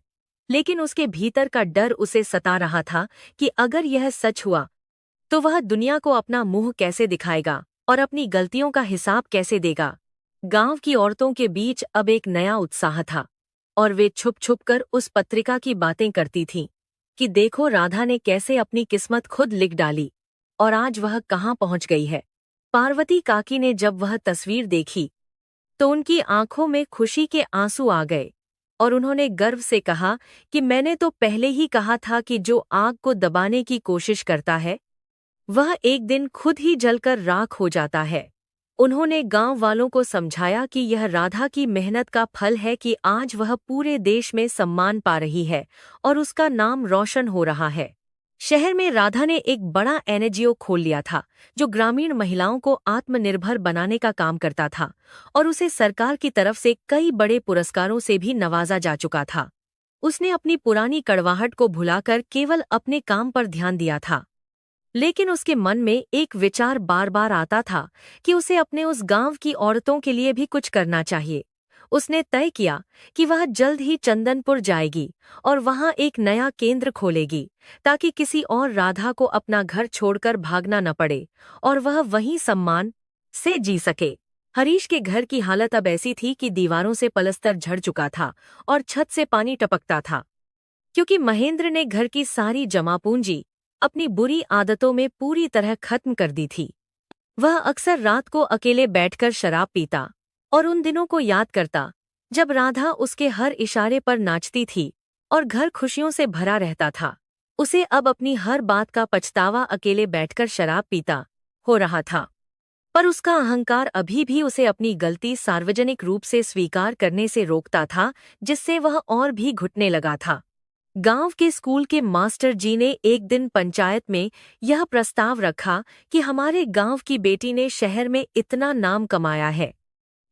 लेकिन उसके भीतर का डर उसे सता रहा था कि अगर यह सच हुआ तो वह दुनिया को अपना मुंह कैसे दिखाएगा और अपनी गलतियों का हिसाब कैसे देगा। गांव की औरतों के बीच अब एक नया उत्साह था और वे छुप छुप कर उस पत्रिका की बातें करती थीं कि देखो राधा ने कैसे अपनी किस्मत खुद लिख डाली और आज वह कहाँ पहुंच गई है। पार्वती काकी ने जब वह तस्वीर देखी तो उनकी आंखों में खुशी के आंसू आ गए और उन्होंने गर्व से कहा कि मैंने तो पहले ही कहा था कि जो आग को दबाने की कोशिश करता है वह एक दिन खुद ही जलकर राख हो जाता है। उन्होंने गांव वालों को समझाया कि यह राधा की मेहनत का फल है कि आज वह पूरे देश में सम्मान पा रही है और उसका नाम रोशन हो रहा है। शहर में राधा ने एक बड़ा एनजीओ खोल लिया था जो ग्रामीण महिलाओं को आत्मनिर्भर बनाने का काम करता था और उसे सरकार की तरफ से कई बड़े पुरस्कारों से भी नवाजा जा चुका था। उसने अपनी पुरानी कड़वाहट को भुलाकर केवल अपने काम पर ध्यान दिया था। लेकिन उसके मन में एक विचार बार बार आता था कि उसे अपने उस गांव की औरतों के लिए भी कुछ करना चाहिए। उसने तय किया कि वह जल्द ही चंदनपुर जाएगी और वहां एक नया केंद्र खोलेगी ताकि किसी और राधा को अपना घर छोड़कर भागना न पड़े और वह वहीं सम्मान से जी सके। हरीश के घर की हालत अब ऐसी थी कि दीवारों से पलस्तर झड़ चुका था और छत से पानी टपकता था, क्योंकि महेंद्र ने घर की सारी जमा पूंजी अपनी बुरी आदतों में पूरी तरह खत्म कर दी थी। वह अक्सर रात को अकेले बैठकर शराब पीता और उन दिनों को याद करता जब राधा उसके हर इशारे पर नाचती थी और घर खुशियों से भरा रहता था। उसे अब अपनी हर बात का पछतावा अकेले बैठकर शराब पीता हो रहा था, पर उसका अहंकार अभी भी उसे अपनी गलती सार्वजनिक रूप से स्वीकार करने से रोकता था, जिससे वह और भी घुटने लगा था। गांव के स्कूल के मास्टर जी ने एक दिन पंचायत में यह प्रस्ताव रखा कि हमारे गांव की बेटी ने शहर में इतना नाम कमाया है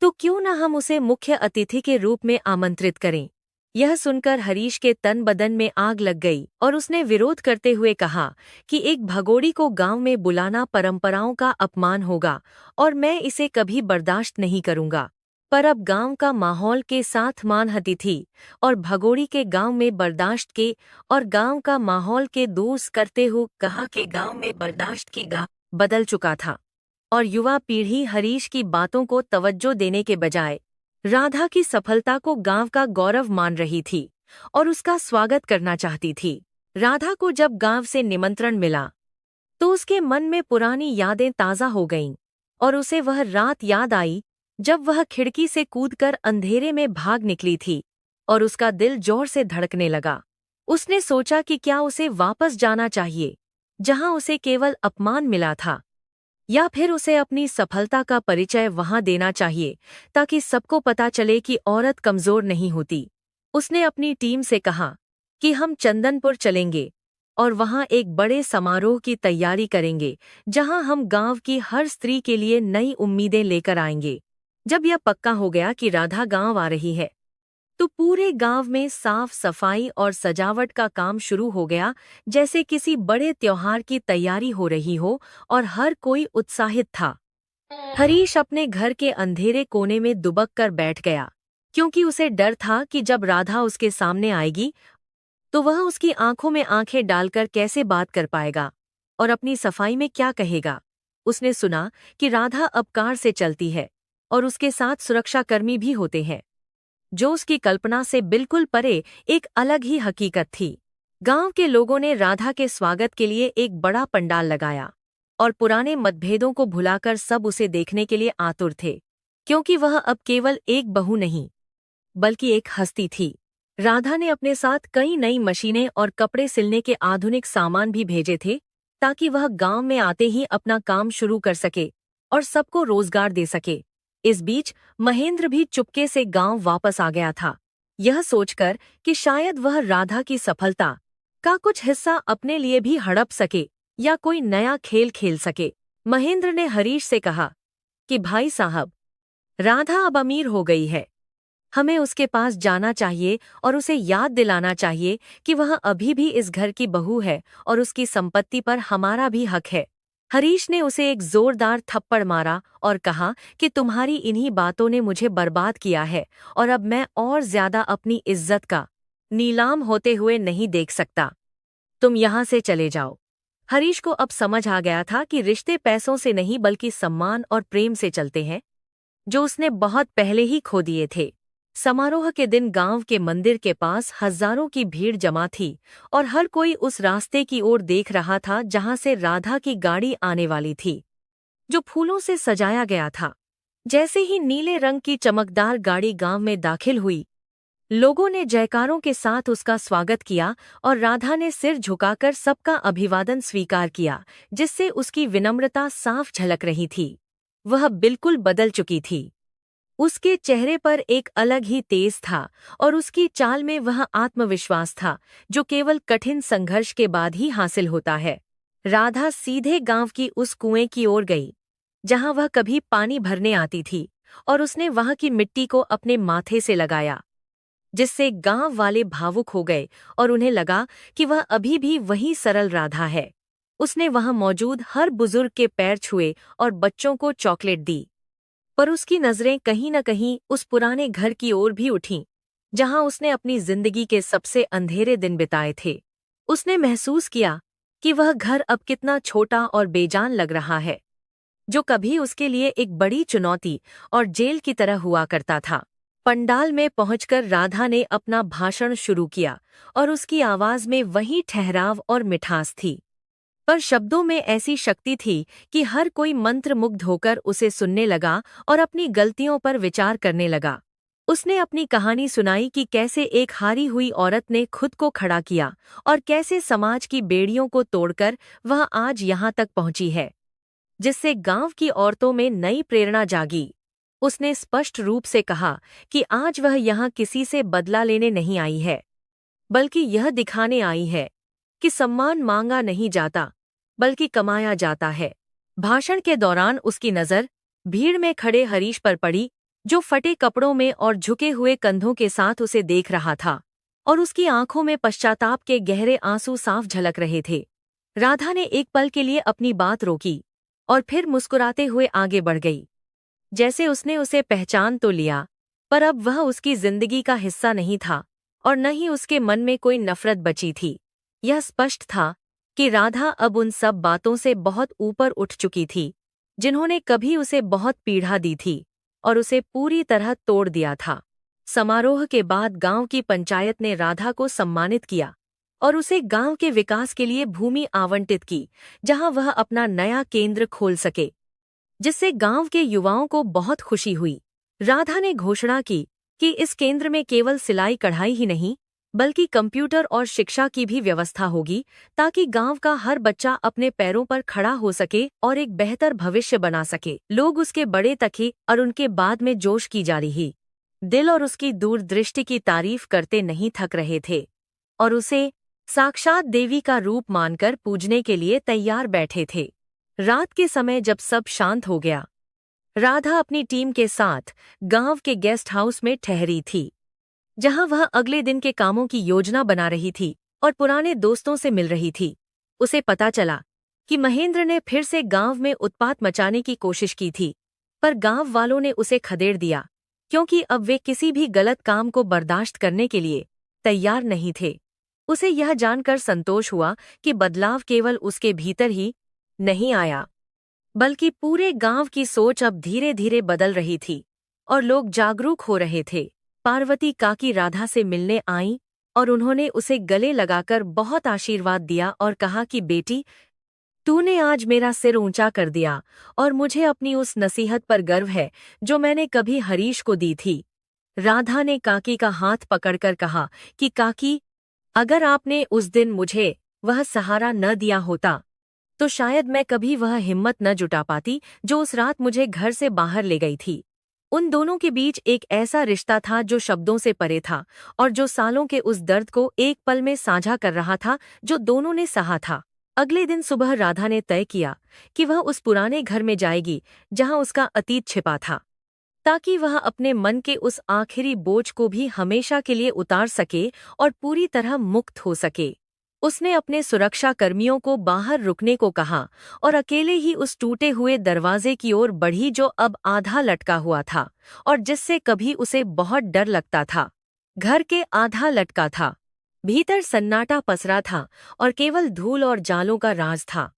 तो क्यों न हम उसे मुख्य अतिथि के रूप में आमंत्रित करें। यह सुनकर हरीश के तन बदन में आग लग गई और उसने विरोध करते हुए कहा कि एक भगोड़ी को गांव में बुलाना परंपराओं का अपमान होगा और मैं इसे कभी बर्दाश्त नहीं करूंगा। पर अब गांव का माहौल के साथ मानहती थी और भगोड़ी के गांव में बर्दाश्त के और गांव का माहौल के दोस्त करते हुए कहा कि गांव में बर्दाश्त की गा बदल चुका था और युवा पीढ़ी हरीश की बातों को तवज्जो देने के बजाय राधा की सफलता को गांव का गौरव मान रही थी और उसका स्वागत करना चाहती थी। राधा को जब गांव से निमंत्रण मिला तो उसके मन में पुरानी यादें ताज़ा हो गईं और उसे वह रात याद आई जब वह खिड़की से कूदकर अंधेरे में भाग निकली थी और उसका दिल जोर से धड़कने लगा। उसने सोचा कि क्या उसे वापस जाना चाहिए जहां उसे केवल अपमान मिला था, या फिर उसे अपनी सफलता का परिचय वहां देना चाहिए ताकि सबको पता चले कि औरत कमजोर नहीं होती। उसने अपनी टीम से कहा कि हम चंदनपुर चलेंगे और वहां एक बड़े समारोह की तैयारी करेंगे जहां हम गांव की हर स्त्री के लिए नई उम्मीदें लेकर आएंगे। जब यह पक्का हो गया कि राधा गांव आ रही है तो पूरे गांव में साफ सफाई और सजावट का काम शुरू हो गया, जैसे किसी बड़े त्योहार की तैयारी हो रही हो और हर कोई उत्साहित था। हरीश अपने घर के अंधेरे कोने में दुबक कर बैठ गया, क्योंकि उसे डर था कि जब राधा उसके सामने आएगी तो वह उसकी आंखों में आंखें डालकर कैसे बात कर पाएगा और अपनी सफाई में क्या कहेगा। उसने सुना कि राधा अब कार से चलती है और उसके साथ सुरक्षाकर्मी भी होते हैं, जो उसकी कल्पना से बिल्कुल परे एक अलग ही हकीकत थी। गांव के लोगों ने राधा के स्वागत के लिए एक बड़ा पंडाल लगाया और पुराने मतभेदों को भुलाकर सब उसे देखने के लिए आतुर थे, क्योंकि वह अब केवल एक बहू नहीं बल्कि एक हस्ती थी। राधा ने अपने साथ कई नई मशीनें और कपड़े सिलने के आधुनिक सामान भी भेजे थे ताकि वह गांव में आते ही अपना काम शुरू कर सके और सबको रोजगार दे सके। इस बीच महेंद्र भी चुपके से गांव वापस आ गया था, यह सोचकर कि शायद वह राधा की सफलता का कुछ हिस्सा अपने लिए भी हड़प सके या कोई नया खेल खेल सके। महेंद्र ने हरीश से कहा कि भाई साहब, राधा अब अमीर हो गई है। हमें उसके पास जाना चाहिए और उसे याद दिलाना चाहिए कि वह अभी भी इस घर की बहू है और उसकी संपत्ति पर हमारा भी हक है। हरीश ने उसे एक जोरदार थप्पड़ मारा और कहा कि तुम्हारी इन्हीं बातों ने मुझे बर्बाद किया है और अब मैं और ज्यादा अपनी इज्जत का नीलाम होते हुए नहीं देख सकता। तुम यहाँ से चले जाओ। हरीश को अब समझ आ गया था कि रिश्ते पैसों से नहीं बल्कि सम्मान और प्रेम से चलते हैं, जो उसने बहुत पहले ही खो दिए थे। समारोह के दिन गांव के मंदिर के पास हजारों की भीड़ जमा थी और हर कोई उस रास्ते की ओर देख रहा था जहां से राधा की गाड़ी आने वाली थी, जो फूलों से सजाया गया था। जैसे ही नीले रंग की चमकदार गाड़ी गांव में दाखिल हुई, लोगों ने जयकारों के साथ उसका स्वागत किया और राधा ने सिर झुकाकर सबका अभिवादन स्वीकार किया, जिससे उसकी विनम्रता साफ झलक रही थी। वह बिल्कुल बदल चुकी थी। उसके चेहरे पर एक अलग ही तेज था और उसकी चाल में वह आत्मविश्वास था जो केवल कठिन संघर्ष के बाद ही हासिल होता है। राधा सीधे गांव की उस कुएं की ओर गई जहां वह कभी पानी भरने आती थी और उसने वहां की मिट्टी को अपने माथे से लगाया, जिससे गांव वाले भावुक हो गए और उन्हें लगा कि वह अभी भी वही सरल राधा है। उसने वहां मौजूद हर बुजुर्ग के पैर छुए और बच्चों को चॉकलेट दी, पर उसकी नजरें कहीं न कहीं उस पुराने घर की ओर भी उठीं, जहां उसने अपनी जिंदगी के सबसे अंधेरे दिन बिताए थे। उसने महसूस किया कि वह घर अब कितना छोटा और बेजान लग रहा है, जो कभी उसके लिए एक बड़ी चुनौती और जेल की तरह हुआ करता था। पंडाल में पहुंचकर राधा ने अपना भाषण शुरू किया और उसकी आवाज में वही ठहराव और मिठास थी, पर शब्दों में ऐसी शक्ति थी कि हर कोई मंत्रमुग्ध होकर उसे सुनने लगा और अपनी गलतियों पर विचार करने लगा। उसने अपनी कहानी सुनाई कि कैसे एक हारी हुई औरत ने खुद को खड़ा किया और कैसे समाज की बेड़ियों को तोड़कर वह आज यहाँ तक पहुंची है, जिससे गांव की औरतों में नई प्रेरणा जागी। उसने स्पष्ट रूप से कहा कि आज वह यहाँ किसी से बदला लेने नहीं आई है, बल्कि यह दिखाने आई है कि सम्मान मांगा नहीं जाता, बल्कि कमाया जाता है। भाषण के दौरान उसकी नज़र भीड़ में खड़े हरीश पर पड़ी, जो फटे कपड़ों में और झुके हुए कंधों के साथ उसे देख रहा था, और उसकी आंखों में पश्चाताप के गहरे आंसू साफ झलक रहे थे। राधा ने एक पल के लिए अपनी बात रोकी और फिर मुस्कुराते हुए आगे बढ़ गई, जैसे उसने उसे पहचान तो लिया, पर अब वह उसकी जिंदगी का हिस्सा नहीं था और न ही उसके मन में कोई नफरत बची थी। यह स्पष्ट था कि राधा अब उन सब बातों से बहुत ऊपर उठ चुकी थी, जिन्होंने कभी उसे बहुत पीड़ा दी थी और उसे पूरी तरह तोड़ दिया था। समारोह के बाद गांव की पंचायत ने राधा को सम्मानित किया और उसे गांव के विकास के लिए भूमि आवंटित की, जहां वह अपना नया केंद्र खोल सके, जिससे गांव के युवाओं को बहुत खुशी हुई। राधा ने घोषणा की कि इस केंद्र में केवल सिलाई कढ़ाई ही नहीं, बल्कि कंप्यूटर और शिक्षा की भी व्यवस्था होगी, ताकि गांव का हर बच्चा अपने पैरों पर खड़ा हो सके और एक बेहतर भविष्य बना सके। लोग उसके बड़े तखे और उनके बाद में जोश की जा रही दिल और उसकी दूरदृष्टि की तारीफ करते नहीं थक रहे थे और उसे साक्षात देवी का रूप मानकर पूजने के लिए तैयार बैठे थे। रात के समय जब सब शांत हो गया, राधा अपनी टीम के साथ गांव के गेस्ट हाउस में ठहरी थी, जहां वह अगले दिन के कामों की योजना बना रही थी और पुराने दोस्तों से मिल रही थी। उसे पता चला कि महेंद्र ने फिर से गांव में उत्पात मचाने की कोशिश की थी, पर गांव वालों ने उसे खदेड़ दिया, क्योंकि अब वे किसी भी गलत काम को बर्दाश्त करने के लिए तैयार नहीं थे। उसे यह जानकर संतोष हुआ कि बदलाव केवल उसके भीतर ही नहीं आया, बल्कि पूरे गांव की सोच अब धीरे धीरे बदल रही थी और लोग जागरूक हो रहे थे। पार्वती काकी राधा से मिलने आईं और उन्होंने उसे गले लगाकर बहुत आशीर्वाद दिया और कहा कि बेटी, तूने आज मेरा सिर ऊंचा कर दिया और मुझे अपनी उस नसीहत पर गर्व है जो मैंने कभी हरीश को दी थी। राधा ने काकी का हाथ पकड़कर कहा कि काकी, अगर आपने उस दिन मुझे वह सहारा न दिया होता तो शायद मैं कभी वह हिम्मत न जुटा पाती जो उस रात मुझे घर से बाहर ले गई थी। उन दोनों के बीच एक ऐसा रिश्ता था जो शब्दों से परे था और जो सालों के उस दर्द को एक पल में साझा कर रहा था जो दोनों ने सहा था। अगले दिन सुबह राधा ने तय किया कि वह उस पुराने घर में जाएगी जहां उसका अतीत छिपा था। ताकि वह अपने मन के उस आखिरी बोझ को भी हमेशा के लिए उतार सके और पूरी तरह मुक्त हो सके। उसने अपने सुरक्षा कर्मियों को बाहर रुकने को कहा और अकेले ही उस टूटे हुए दरवाजे की ओर बढ़ी जो अब आधा लटका हुआ था और जिससे कभी उसे बहुत डर लगता था। घर के आधा लटका था। भीतर सन्नाटा पसरा था और केवल धूल और जालों का राज था।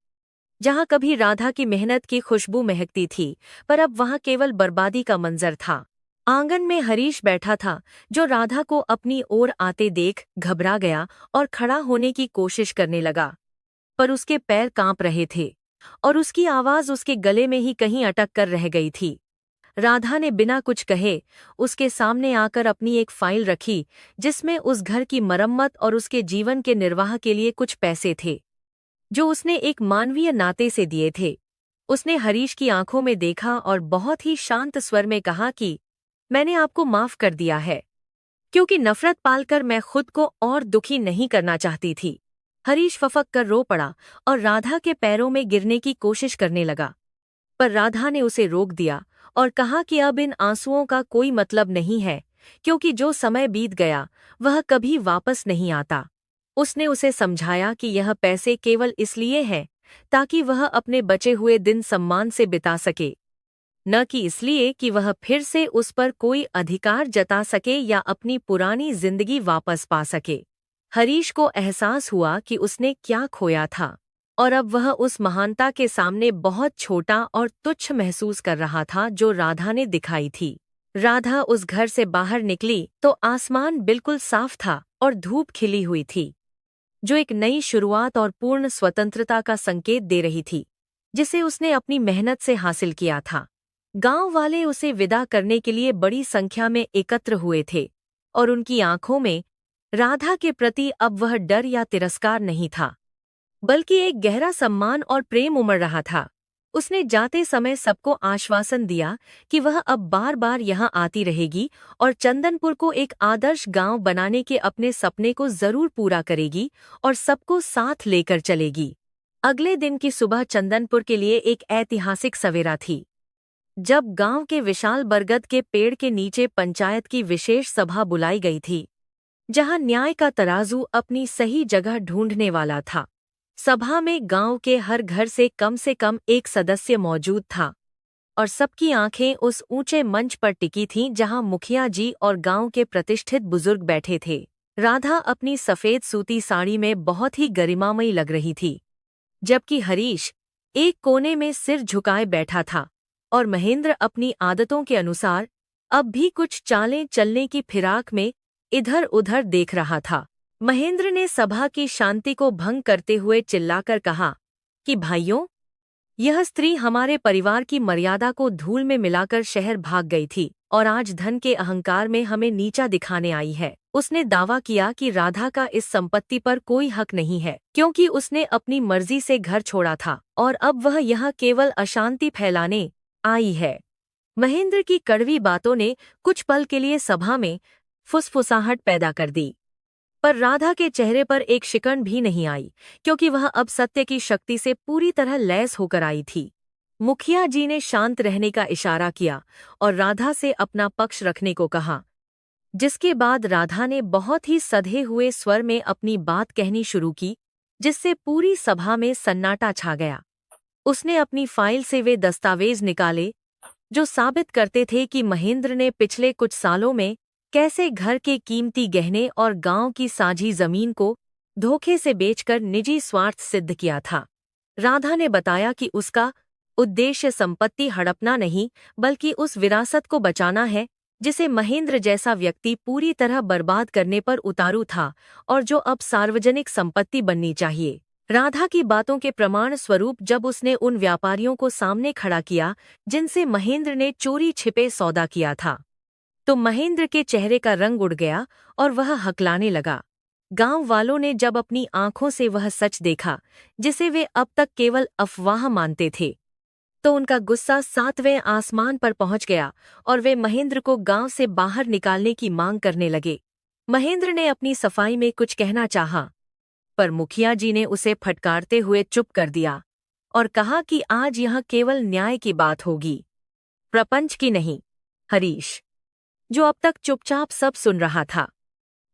जहाँ कभी राधा की मेहनत की खुशबू महकती थी, पर अब वहाँ केवल बर्बादी का मंजर था। आंगन में हरीश बैठा था, जो राधा को अपनी ओर आते देख घबरा गया और खड़ा होने की कोशिश करने लगा। पर उसके पैर कांप रहे थे और उसकी आवाज उसके गले में ही कहीं अटक कर रह गई थी। राधा ने बिना कुछ कहे उसके सामने आकर अपनी एक फाइल रखी, जिसमें उस घर की मरम्मत और उसके जीवन के निर्वाह के लिए कुछ पैसे थे, जो उसने एक मानवीय नाते से दिए थे। उसने हरीश की आंखों में देखा और बहुत ही शांत स्वर में कहा कि मैंने आपको माफ कर दिया है, क्योंकि नफरत पालकर मैं खुद को और दुखी नहीं करना चाहती थी। हरीश फफक कर रो पड़ा और राधा के पैरों में गिरने की कोशिश करने लगा, पर राधा ने उसे रोक दिया और कहा कि अब इन आंसुओं का कोई मतलब नहीं है, क्योंकि जो समय बीत गया वह कभी वापस नहीं आता। उसने उसे समझाया कि यह पैसे केवल इसलिए हैं ताकि वह अपने बचे हुए दिन सम्मान से बिता सके, न कि इसलिए कि वह फिर से उस पर कोई अधिकार जता सके या अपनी पुरानी जिंदगी वापस पा सके। हरीश को एहसास हुआ कि उसने क्या खोया था और अब वह उस महानता के सामने बहुत छोटा और तुच्छ महसूस कर रहा था जो राधा ने दिखाई थी। राधा उस घर से बाहर निकली तो आसमान बिल्कुल साफ था और धूप खिली हुई थी, जो एक नई शुरुआत और पूर्ण स्वतंत्रता का संकेत दे रही थी, जिसे उसने अपनी मेहनत से हासिल किया था। गांव वाले उसे विदा करने के लिए बड़ी संख्या में एकत्र हुए थे और उनकी आंखों में राधा के प्रति अब वह डर या तिरस्कार नहीं था, बल्कि एक गहरा सम्मान और प्रेम उमड़ रहा था। उसने जाते समय सबको आश्वासन दिया कि वह अब बार बार यहाँ आती रहेगी और चंदनपुर को एक आदर्श गांव बनाने के अपने सपने को जरूर पूरा करेगी और सबको साथ लेकर चलेगी। अगले दिन की सुबह चंदनपुर के लिए एक ऐतिहासिक सवेरा थी, जब गांव के विशाल बरगद के पेड़ के नीचे पंचायत की विशेष सभा बुलाई गई थी, जहां न्याय का तराजू अपनी सही जगह ढूंढने वाला था। सभा में गांव के हर घर से कम एक सदस्य मौजूद था और सबकी आंखें उस ऊंचे मंच पर टिकी थीं जहां मुखिया जी और गांव के प्रतिष्ठित बुजुर्ग बैठे थे। राधा अपनी सफेद सूती साड़ी में बहुत ही गरिमामयी लग रही थी, जबकि हरीश एक कोने में सिर झुकाए बैठा था और महेंद्र अपनी आदतों के अनुसार अब भी कुछ चालें चलने की फिराक में इधर उधर देख रहा था। महेंद्र ने सभा की शांति को भंग करते हुए चिल्लाकर कहा कि भाइयों, यह स्त्री हमारे परिवार की मर्यादा को धूल में मिलाकर शहर भाग गई थी और आज धन के अहंकार में हमें नीचा दिखाने आई है। उसने दावा किया कि राधा का इस संपत्ति पर कोई हक नहीं है, क्योंकि उसने अपनी मर्जी से घर छोड़ा था और अब वह यहाँ केवल अशांति फैलाने आई है। महेंद्र की कड़वी बातों ने कुछ पल के लिए सभा में फुसफुसाहट पैदा कर दी, पर राधा के चेहरे पर एक शिकन भी नहीं आई, क्योंकि वह अब सत्य की शक्ति से पूरी तरह लैस होकर आई थी। मुखिया जी ने शांत रहने का इशारा किया और राधा से अपना पक्ष रखने को कहा, जिसके बाद राधा ने बहुत ही सधे हुए स्वर में अपनी बात कहनी शुरू की, जिससे पूरी सभा में सन्नाटा छा गया। उसने अपनी फाइल से वे दस्तावेज निकाले जो साबित करते थे कि महेंद्र ने पिछले कुछ सालों में कैसे घर के कीमती गहने और गांव की साझी जमीन को धोखे से बेचकर निजी स्वार्थ सिद्ध किया था। राधा ने बताया कि उसका उद्देश्य संपत्ति हड़पना नहीं, बल्कि उस विरासत को बचाना है जिसे महेंद्र जैसा व्यक्ति पूरी तरह बर्बाद करने पर उतारू था और जो अब सार्वजनिक संपत्ति बननी चाहिए। राधा की बातों के प्रमाण स्वरूप जब उसने उन व्यापारियों को सामने खड़ा किया जिनसे महेंद्र ने चोरी छिपे सौदा किया था, तो महेंद्र के चेहरे का रंग उड़ गया और वह हकलाने लगा। गांव वालों ने जब अपनी आंखों से वह सच देखा जिसे वे अब तक केवल अफवाह मानते थे, तो उनका गुस्सा 7वें आसमान पर पहुंच गया और वे महेंद्र को गांव से बाहर निकालने की मांग करने लगे। महेंद्र ने अपनी सफाई में कुछ कहना चाहा, पर मुखिया जी ने उसे फटकारते हुए चुप कर दिया और कहा कि आज यह केवल न्याय की बात होगी, प्रपंच की नहीं। हरीश, जो अब तक चुपचाप सब सुन रहा था,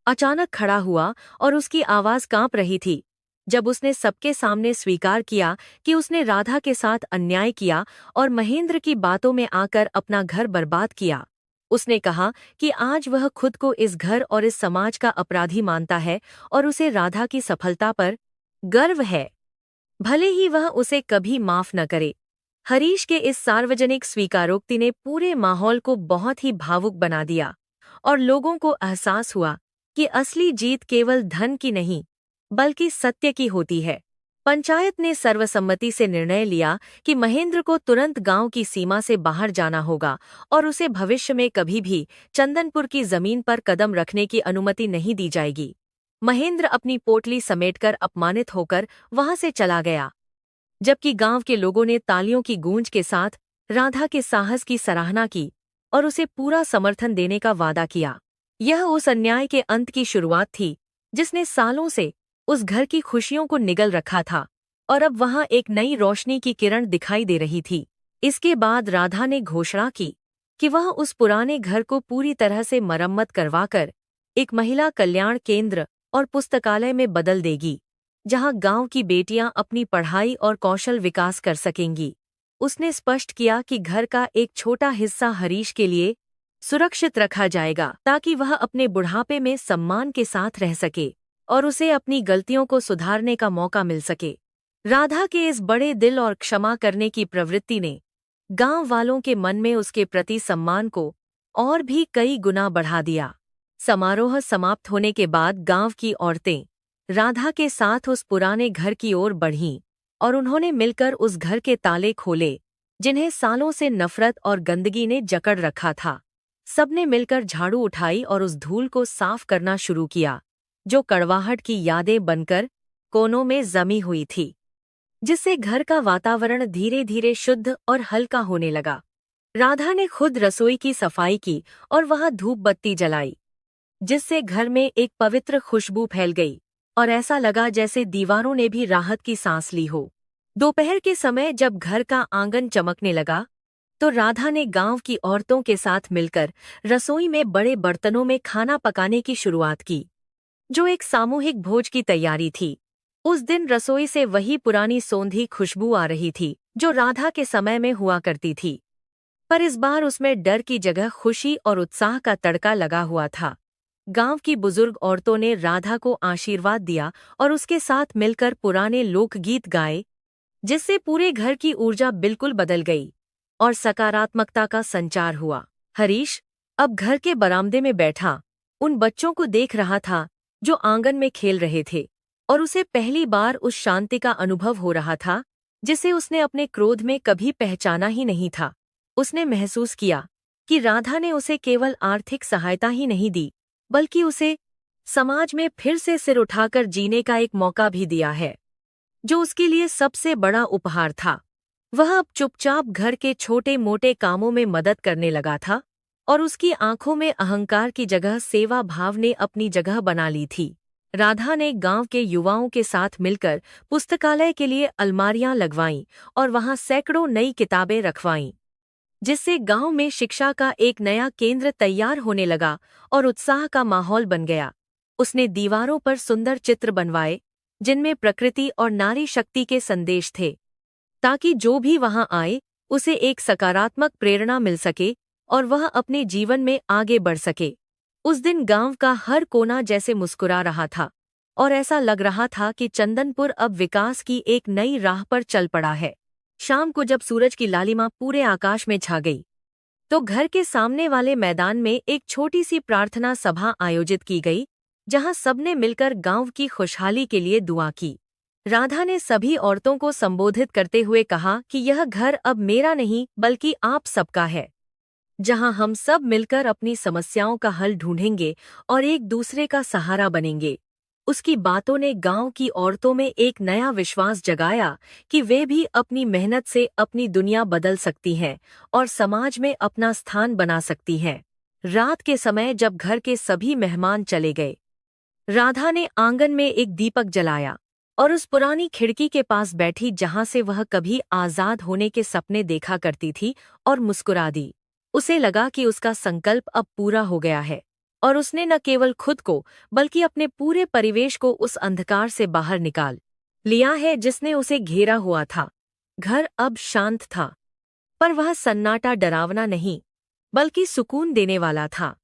अचानक खड़ा हुआ और उसकी आवाज कांप रही थी जब उसने सबके सामने स्वीकार किया कि उसने राधा के साथ अन्याय किया और महेंद्र की बातों में आकर अपना घर बर्बाद किया। उसने कहा कि आज वह खुद को इस घर और इस समाज का अपराधी मानता है और उसे राधा की सफलता पर गर्व है, भले ही वह उसे कभी माफ न करे। हरीश के इस सार्वजनिक स्वीकारोक्ति ने पूरे माहौल को बहुत ही भावुक बना दिया और लोगों को एहसास हुआ कि असली जीत केवल धन की नहीं बल्कि सत्य की होती है। पंचायत ने सर्वसम्मति से निर्णय लिया कि महेंद्र को तुरंत गांव की सीमा से बाहर जाना होगा और उसे भविष्य में कभी भी चंदनपुर की जमीन पर कदम रखने की अनुमति नहीं दी जाएगी। महेंद्र अपनी पोटली समेटकर अपमानित होकर वहां से चला गया, जबकि गांव के लोगों ने तालियों की गूंज के साथ राधा के साहस की सराहना की और उसे पूरा समर्थन देने का वादा किया। यह उस अन्याय के अंत की शुरुआत थी जिसने सालों से उस घर की खुशियों को निगल रखा था और अब वहां एक नई रोशनी की किरण दिखाई दे रही थी। इसके बाद राधा ने घोषणा की कि वह उस पुराने घर को पूरी तरह से मरम्मत करवाकर एक महिला कल्याण केंद्र और पुस्तकालय में बदल देगी, जहां गांव की बेटियां अपनी पढ़ाई और कौशल विकास कर सकेंगी। उसने स्पष्ट किया कि घर का एक छोटा हिस्सा हरीश के लिए सुरक्षित रखा जाएगा ताकि वह अपने बुढ़ापे में सम्मान के साथ रह सके और उसे अपनी गलतियों को सुधारने का मौका मिल सके। राधा के इस बड़े दिल और क्षमा करने की प्रवृत्ति ने गांव वालों के मन में उसके प्रति सम्मान को और भी कई गुना बढ़ा दिया। समारोह समाप्त होने के बाद गांव की औरतें राधा के साथ उस पुराने घर की ओर बढ़ीं और उन्होंने मिलकर उस घर के ताले खोले जिन्हें सालों से नफरत और गंदगी ने जकड़ रखा था। सबने मिलकर झाड़ू उठाई और उस धूल को साफ करना शुरू किया जो कड़वाहट की यादें बनकर कोनों में जमी हुई थी, जिससे घर का वातावरण धीरे धीरे शुद्ध और हल्का होने लगा। राधा ने खुद रसोई की सफाई की और वहां धूप बत्ती जलाई, जिससे घर में एक पवित्र खुशबू फैल गई और ऐसा लगा जैसे दीवारों ने भी राहत की सांस ली हो। दोपहर के समय जब घर का आंगन चमकने लगा तो राधा ने गांव की औरतों के साथ मिलकर रसोई में बड़े बर्तनों में खाना पकाने की शुरुआत की, जो एक सामूहिक भोज की तैयारी थी। उस दिन रसोई से वही पुरानी सौंधी खुशबू आ रही थी जो राधा के समय में हुआ करती थी, पर इस बार उसमें डर की जगह खुशी और उत्साह का तड़का लगा हुआ था। गांव की बुजुर्ग औरतों ने राधा को आशीर्वाद दिया और उसके साथ मिलकर पुराने लोकगीत गाए, जिससे पूरे घर की ऊर्जा बिल्कुल बदल गई और सकारात्मकता का संचार हुआ। हरीश अब घर के बरामदे में बैठा उन बच्चों को देख रहा था जो आंगन में खेल रहे थे और उसे पहली बार उस शांति का अनुभव हो रहा था जिसे उसने अपने क्रोध में कभी पहचाना ही नहीं था। उसने महसूस किया कि राधा ने उसे केवल आर्थिक सहायता ही नहीं दी बल्कि उसे समाज में फिर से सिर उठाकर जीने का एक मौका भी दिया है, जो उसके लिए सबसे बड़ा उपहार था। वह अब चुपचाप घर के छोटे मोटे कामों में मदद करने लगा था और उसकी आंखों में अहंकार की जगह सेवा भाव ने अपनी जगह बना ली थी। राधा ने गांव के युवाओं के साथ मिलकर पुस्तकालय के लिए अलमारियां लगवाईं और वहां सैकड़ों नई किताबें रखवाईं, जिससे गांव में शिक्षा का एक नया केंद्र तैयार होने लगा और उत्साह का माहौल बन गया। उसने दीवारों पर सुंदर चित्र बनवाए जिनमें प्रकृति और नारी शक्ति के संदेश थे, ताकि जो भी वहां आए उसे एक सकारात्मक प्रेरणा मिल सके और वह अपने जीवन में आगे बढ़ सके। उस दिन गांव का हर कोना जैसे मुस्कुरा रहा था और ऐसा लग रहा था कि चंदनपुर अब विकास की एक नई राह पर चल पड़ा है। शाम को जब सूरज की लालिमा पूरे आकाश में छा गई तो घर के सामने वाले मैदान में एक छोटी सी प्रार्थना सभा आयोजित की गई, जहां सबने मिलकर गांव की खुशहाली के लिए दुआ की। राधा ने सभी औरतों को संबोधित करते हुए कहा कि यह घर अब मेरा नहीं बल्कि आप सबका है, जहां हम सब मिलकर अपनी समस्याओं का हल ढूंढेंगे और एक दूसरे का सहारा बनेंगे। उसकी बातों ने गांव की औरतों में एक नया विश्वास जगाया कि वे भी अपनी मेहनत से अपनी दुनिया बदल सकती हैं और समाज में अपना स्थान बना सकती हैं। रात के समय जब घर के सभी मेहमान चले गए, राधा ने आंगन में एक दीपक जलाया और उस पुरानी खिड़की के पास बैठी जहां से वह कभी आजाद होने के सपने देखा करती थी और मुस्कुरा दी। उसे लगा कि उसका संकल्प अब पूरा हो गया है और उसने न केवल खुद को बल्कि अपने पूरे परिवेश को उस अंधकार से बाहर निकाल लिया है जिसने उसे घेरा हुआ था। घर अब शांत था, पर वह सन्नाटा डरावना नहीं बल्कि सुकून देने वाला था,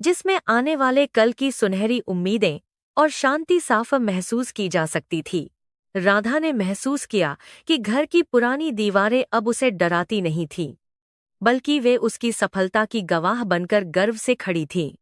जिसमें आने वाले कल की सुनहरी उम्मीदें और शांति साफ महसूस की जा सकती थी। राधा ने महसूस किया कि घर की पुरानी दीवारें अब उसे डराती नहीं थीं, बल्कि वे उसकी सफलता की गवाह बनकर गर्व से खड़ी थीं,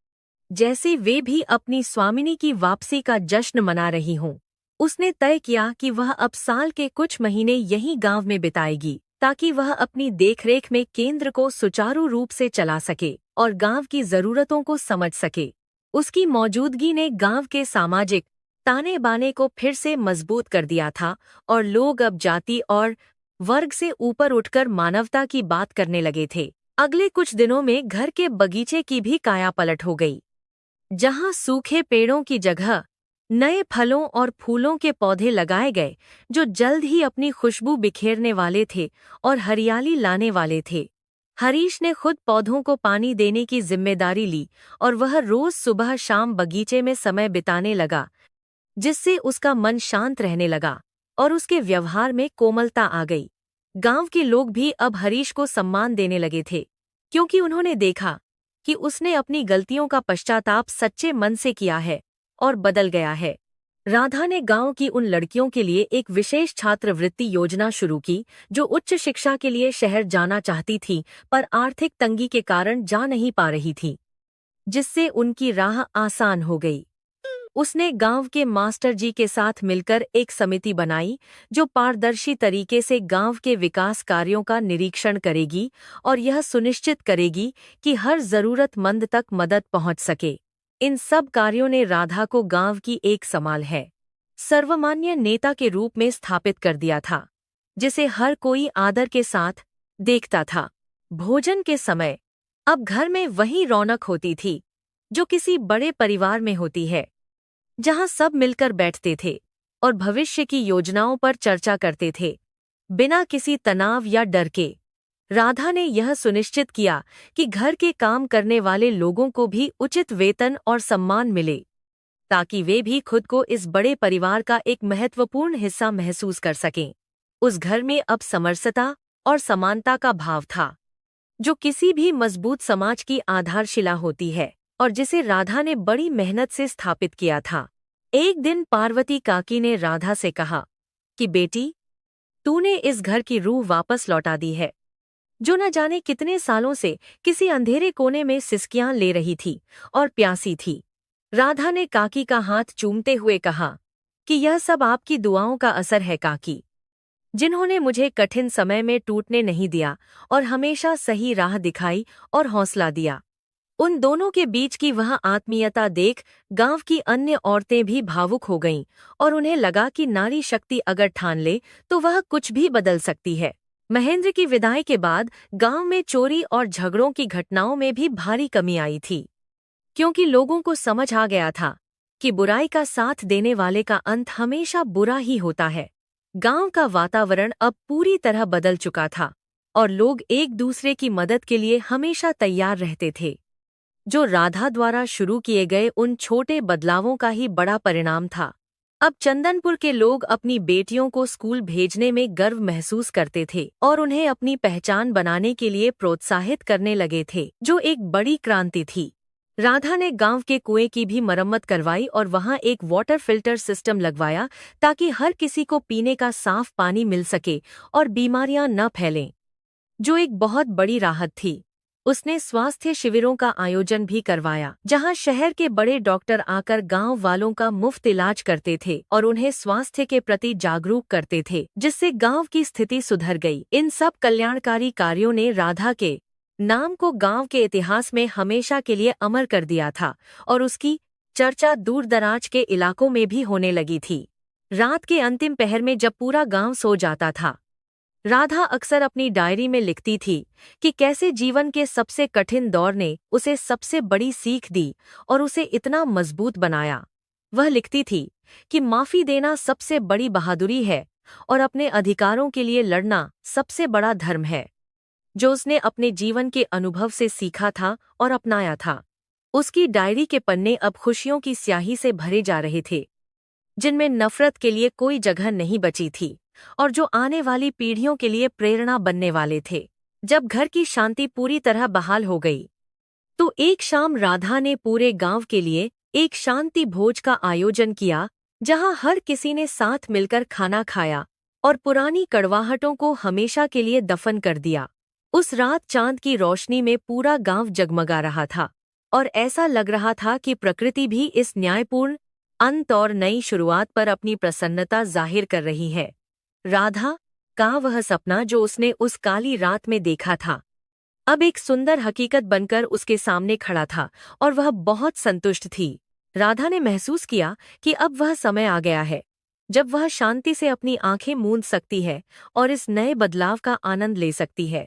जैसे वे भी अपनी स्वामिनी की वापसी का जश्न मना रही हों। उसने तय किया कि वह अब साल के कुछ महीने यहीं गांव में बिताएगी, ताकि वह अपनी देखरेख में केंद्र को सुचारू रूप से चला सके और गांव की जरूरतों को समझ सके। उसकी मौजूदगी ने गांव के सामाजिक ताने बाने को फिर से मजबूत कर दिया था और लोग अब जाति और वर्ग से ऊपर उठकर मानवता की बात करने लगे थे। अगले कुछ दिनों में घर के बगीचे की भी कायापलट हो गई। जहां सूखे पेड़ों की जगह नए फलों और फूलों के पौधे लगाए गए, जो जल्द ही अपनी खुशबू बिखेरने वाले थे और हरियाली लाने वाले थे। हरीश ने खुद पौधों को पानी देने की जिम्मेदारी ली और वह रोज सुबह शाम बगीचे में समय बिताने लगा, जिससे उसका मन शांत रहने लगा और उसके व्यवहार में कोमलता आ गई। गांव के लोग भी अब हरीश को सम्मान देने लगे थे, क्योंकि उन्होंने देखा कि उसने अपनी गलतियों का पश्चाताप सच्चे मन से किया है और बदल गया है। राधा ने गांव की उन लड़कियों के लिए एक विशेष छात्रवृत्ति योजना शुरू की, जो उच्च शिक्षा के लिए शहर जाना चाहती थीं पर आर्थिक तंगी के कारण जा नहीं पा रही थीं, जिससे उनकी राह आसान हो गई। उसने गांव के मास्टर जी के साथ मिलकर एक समिति बनाई, जो पारदर्शी तरीके से गांव के विकास कार्यों का निरीक्षण करेगी और यह सुनिश्चित करेगी कि हर जरूरतमंद तक मदद पहुंच सके। इन सब कार्यों ने राधा को गांव की एक समाल है सर्वमान्य नेता के रूप में स्थापित कर दिया था, जिसे हर कोई आदर के साथ देखता था। भोजन के समय अब घर में वही रौनक होती थी जो किसी बड़े परिवार में होती है, जहां सब मिलकर बैठते थे और भविष्य की योजनाओं पर चर्चा करते थे, बिना किसी तनाव या डर के। राधा ने यह सुनिश्चित किया कि घर के काम करने वाले लोगों को भी उचित वेतन और सम्मान मिले, ताकि वे भी खुद को इस बड़े परिवार का एक महत्वपूर्ण हिस्सा महसूस कर सकें। उस घर में अब समरसता और समानता का भाव था, जो किसी भी मजबूत समाज की आधारशिला होती है और जिसे राधा ने बड़ी मेहनत से स्थापित किया था। एक दिन पार्वती काकी ने राधा से कहा कि बेटी, तूने इस घर की रूह वापस लौटा दी है, जो न जाने कितने सालों से किसी अंधेरे कोने में सिसकियां ले रही थी और प्यासी थी। राधा ने काकी का हाथ चूमते हुए कहा कि यह सब आपकी दुआओं का असर है काकी, जिन्होंने मुझे कठिन समय में टूटने नहीं दिया और हमेशा सही राह दिखाई और हौसला दिया। उन दोनों के बीच की वह आत्मीयता देख गांव की अन्य औरतें भी भावुक हो गईं और उन्हें लगा कि नारी शक्ति अगर ठान ले तो वह कुछ भी बदल सकती है। महेंद्र की विदाई के बाद गांव में चोरी और झगड़ों की घटनाओं में भी भारी कमी आई थी, क्योंकि लोगों को समझ आ गया था कि बुराई का साथ देने वाले का अंत हमेशा बुरा ही होता है। गांव का वातावरण अब पूरी तरह बदल चुका था और लोग एक दूसरे की मदद के लिए हमेशा तैयार रहते थे, जो राधा द्वारा शुरू किए गए उन छोटे बदलावों का ही बड़ा परिणाम था। अब चंदनपुर के लोग अपनी बेटियों को स्कूल भेजने में गर्व महसूस करते थे और उन्हें अपनी पहचान बनाने के लिए प्रोत्साहित करने लगे थे, जो एक बड़ी क्रांति थी। राधा ने गांव के कुएं की भी मरम्मत करवाई और वहां एक वाटर फिल्टर सिस्टम लगवाया, ताकि हर किसी को पीने का साफ पानी मिल सके और बीमारियां न फैलें, जो एक बहुत बड़ी राहत थी। उसने स्वास्थ्य शिविरों का आयोजन भी करवाया, जहां शहर के बड़े डॉक्टर आकर गांव वालों का मुफ्त इलाज करते थे और उन्हें स्वास्थ्य के प्रति जागरूक करते थे, जिससे गांव की स्थिति सुधर गई। इन सब कल्याणकारी कार्यों ने राधा के नाम को गांव के इतिहास में हमेशा के लिए अमर कर दिया था और उसकी चर्चा दूर दराज के इलाकों में भी होने लगी थी। रात के अंतिम पहर में जब पूरा गांव सो जाता था, राधा अक्सर अपनी डायरी में लिखती थी कि कैसे जीवन के सबसे कठिन दौर ने उसे सबसे बड़ी सीख दी और उसे इतना मजबूत बनाया। वह लिखती थी कि माफी देना सबसे बड़ी बहादुरी है और अपने अधिकारों के लिए लड़ना सबसे बड़ा धर्म है। जो उसने अपने जीवन के अनुभव से सीखा था और अपनाया था। उसकी डायरी के पन्ने अब खुशियों की स्याही से भरे जा रहे थे, जिनमें नफरत के लिए कोई जगह नहीं बची थी और जो आने वाली पीढ़ियों के लिए प्रेरणा बनने वाले थे। जब घर की शांति पूरी तरह बहाल हो गई, तो एक शाम राधा ने पूरे गांव के लिए एक शांति भोज का आयोजन किया, जहां हर किसी ने साथ मिलकर खाना खाया और पुरानी कड़वाहटों को हमेशा के लिए दफन कर दिया। उस रात चांद की रोशनी में पूरा गांव जगमगा रहा था और ऐसा लग रहा था कि प्रकृति भी इस न्यायपूर्ण अंत और नई शुरुआत पर अपनी प्रसन्नता जाहिर कर रही है। राधा का वह सपना जो उसने उस काली रात में देखा था, अब एक सुंदर हकीकत बनकर उसके सामने खड़ा था और वह बहुत संतुष्ट थी। राधा ने महसूस किया कि अब वह समय आ गया है जब वह शांति से अपनी आंखें मूंद सकती है और इस नए बदलाव का आनंद ले सकती है,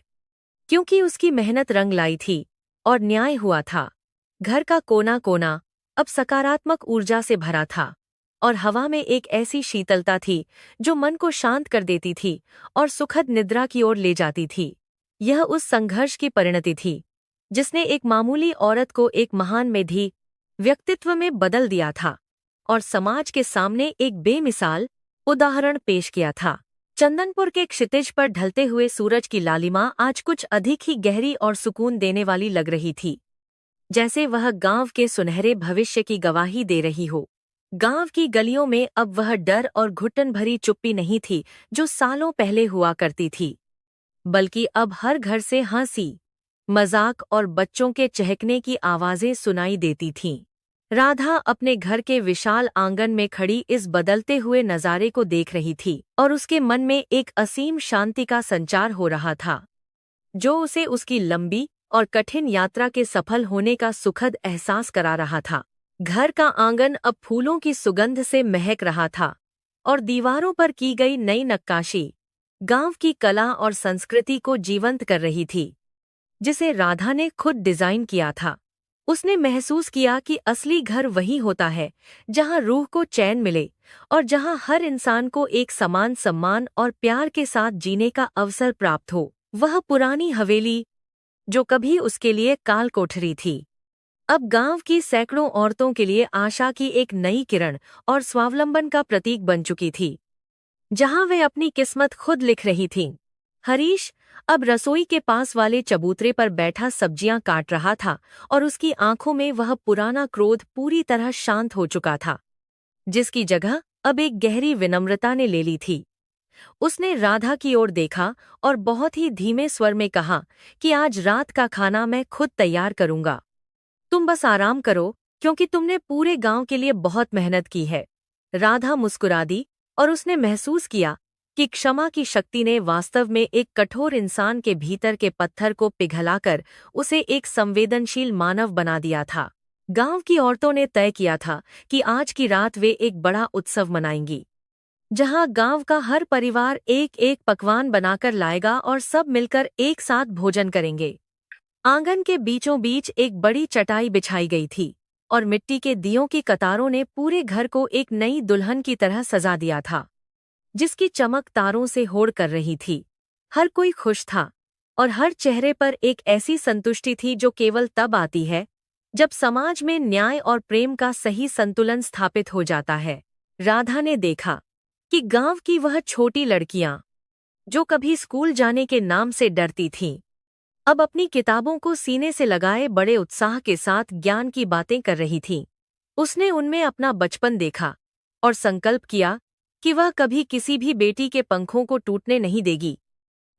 क्योंकि उसकी मेहनत रंग लाई थी और न्याय हुआ था। घर का कोना कोना अब सकारात्मक ऊर्जा से भरा था और हवा में एक ऐसी शीतलता थी जो मन को शांत कर देती थी और सुखद निद्रा की ओर ले जाती थी। यह उस संघर्ष की परिणति थी जिसने एक मामूली औरत को एक महान मेधावी व्यक्तित्व में बदल दिया था और समाज के सामने एक बेमिसाल उदाहरण पेश किया था। चंदनपुर के क्षितिज पर ढलते हुए सूरज की लालिमा आज कुछ अधिक ही गहरी और सुकून देने वाली लग रही थी, जैसे वह गांव के सुनहरे भविष्य की गवाही दे रही हो। गांव की गलियों में अब वह डर और घुटन भरी चुप्पी नहीं थी जो सालों पहले हुआ करती थी, बल्कि अब हर घर से हंसी, मजाक और बच्चों के चहकने की आवाजें सुनाई देती थीं। राधा अपने घर के विशाल आंगन में खड़ी इस बदलते हुए नज़ारे को देख रही थी और उसके मन में एक असीम शांति का संचार हो रहा था, जो उसे उसकी लंबी और कठिन यात्रा के सफल होने का सुखद एहसास करा रहा था। घर का आंगन अब फूलों की सुगंध से महक रहा था और दीवारों पर की गई नई नक्काशी गांव की कला और संस्कृति को जीवंत कर रही थी, जिसे राधा ने खुद डिजाइन किया था। उसने महसूस किया कि असली घर वही होता है जहां रूह को चैन मिले और जहां हर इंसान को एक समान सम्मान और प्यार के साथ जीने का अवसर प्राप्त हो। वह पुरानी हवेली, जो कभी उसके लिए काल कोठरी थी, अब गांव की सैकड़ों औरतों के लिए आशा की एक नई किरण और स्वावलंबन का प्रतीक बन चुकी थी, जहां वे अपनी किस्मत खुद लिख रही थीं। हरीश अब रसोई के पास वाले चबूतरे पर बैठा सब्जियां काट रहा था और उसकी आंखों में वह पुराना क्रोध पूरी तरह शांत हो चुका था, जिसकी जगह अब एक गहरी विनम्रता ने ले ली थी। उसने राधा की ओर देखा और बहुत ही धीमे स्वर में कहा कि आज रात का खाना मैं खुद तैयार करूंगा। तुम बस आराम करो, क्योंकि तुमने पूरे गांव के लिए बहुत मेहनत की है। राधा मुस्कुरा दी और उसने महसूस किया कि क्षमा की शक्ति ने वास्तव में एक कठोर इंसान के भीतर के पत्थर को पिघलाकर उसे एक संवेदनशील मानव बना दिया था। गांव की औरतों ने तय किया था कि आज की रात वे एक बड़ा उत्सव मनाएंगी, जहां गांव का हर परिवार एक एक पकवान बनाकर लाएगा और सब मिलकर एक साथ भोजन करेंगे। आंगन के बीचों बीच एक बड़ी चटाई बिछाई गई थी और मिट्टी के दियों की कतारों ने पूरे घर को एक नई दुल्हन की तरह सजा दिया था, जिसकी चमक तारों से होड़ कर रही थी। हर कोई खुश था और हर चेहरे पर एक ऐसी संतुष्टि थी जो केवल तब आती है जब समाज में न्याय और प्रेम का सही संतुलन स्थापित हो जाता है। राधा ने देखा कि गांव की वह छोटी लड़कियां, जो कभी स्कूल जाने के नाम से डरती थीं, अब अपनी किताबों को सीने से लगाए बड़े उत्साह के साथ ज्ञान की बातें कर रही थीं। उसने उनमें अपना बचपन देखा और संकल्प किया कि वह कभी किसी भी बेटी के पंखों को टूटने नहीं देगी,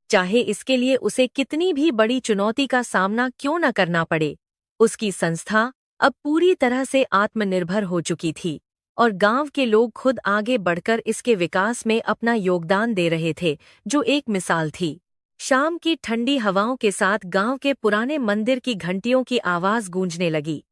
चाहे इसके लिए उसे कितनी भी बड़ी चुनौती का सामना क्यों न करना पड़े। उसकी संस्था अब पूरी तरह से आत्मनिर्भर हो चुकी थी और गांव के लोग खुद आगे बढ़कर इसके विकास में अपना योगदान दे रहे थे, जो एक मिसाल थी। शाम की ठंडी हवाओं के साथ गांव के पुराने मंदिर की घंटियों की आवाज गूंजने लगी,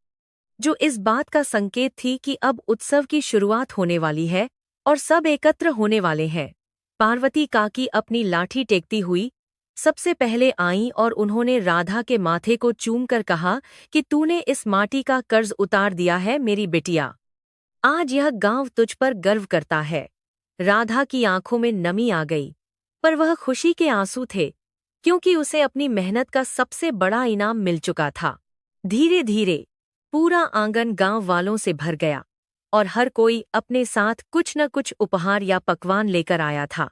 जो इस बात का संकेत थी कि अब उत्सव की शुरुआत होने वाली है और सब एकत्र होने वाले हैं। पार्वती काकी अपनी लाठी टेकती हुई सबसे पहले आईं और उन्होंने राधा के माथे को चूमकर कहा कि तूने इस माटी का कर्ज उतार दिया है मेरी बिटिया। आज यह गांव तुझ पर गर्व करता है। राधा की आंखों में नमी आ गई, पर वह खुशी के आंसू थे, क्योंकि उसे अपनी मेहनत का सबसे बड़ा इनाम मिल चुका था। धीरे धीरे पूरा आंगन गांव वालों से भर गया और हर कोई अपने साथ कुछ न कुछ उपहार या पकवान लेकर आया था,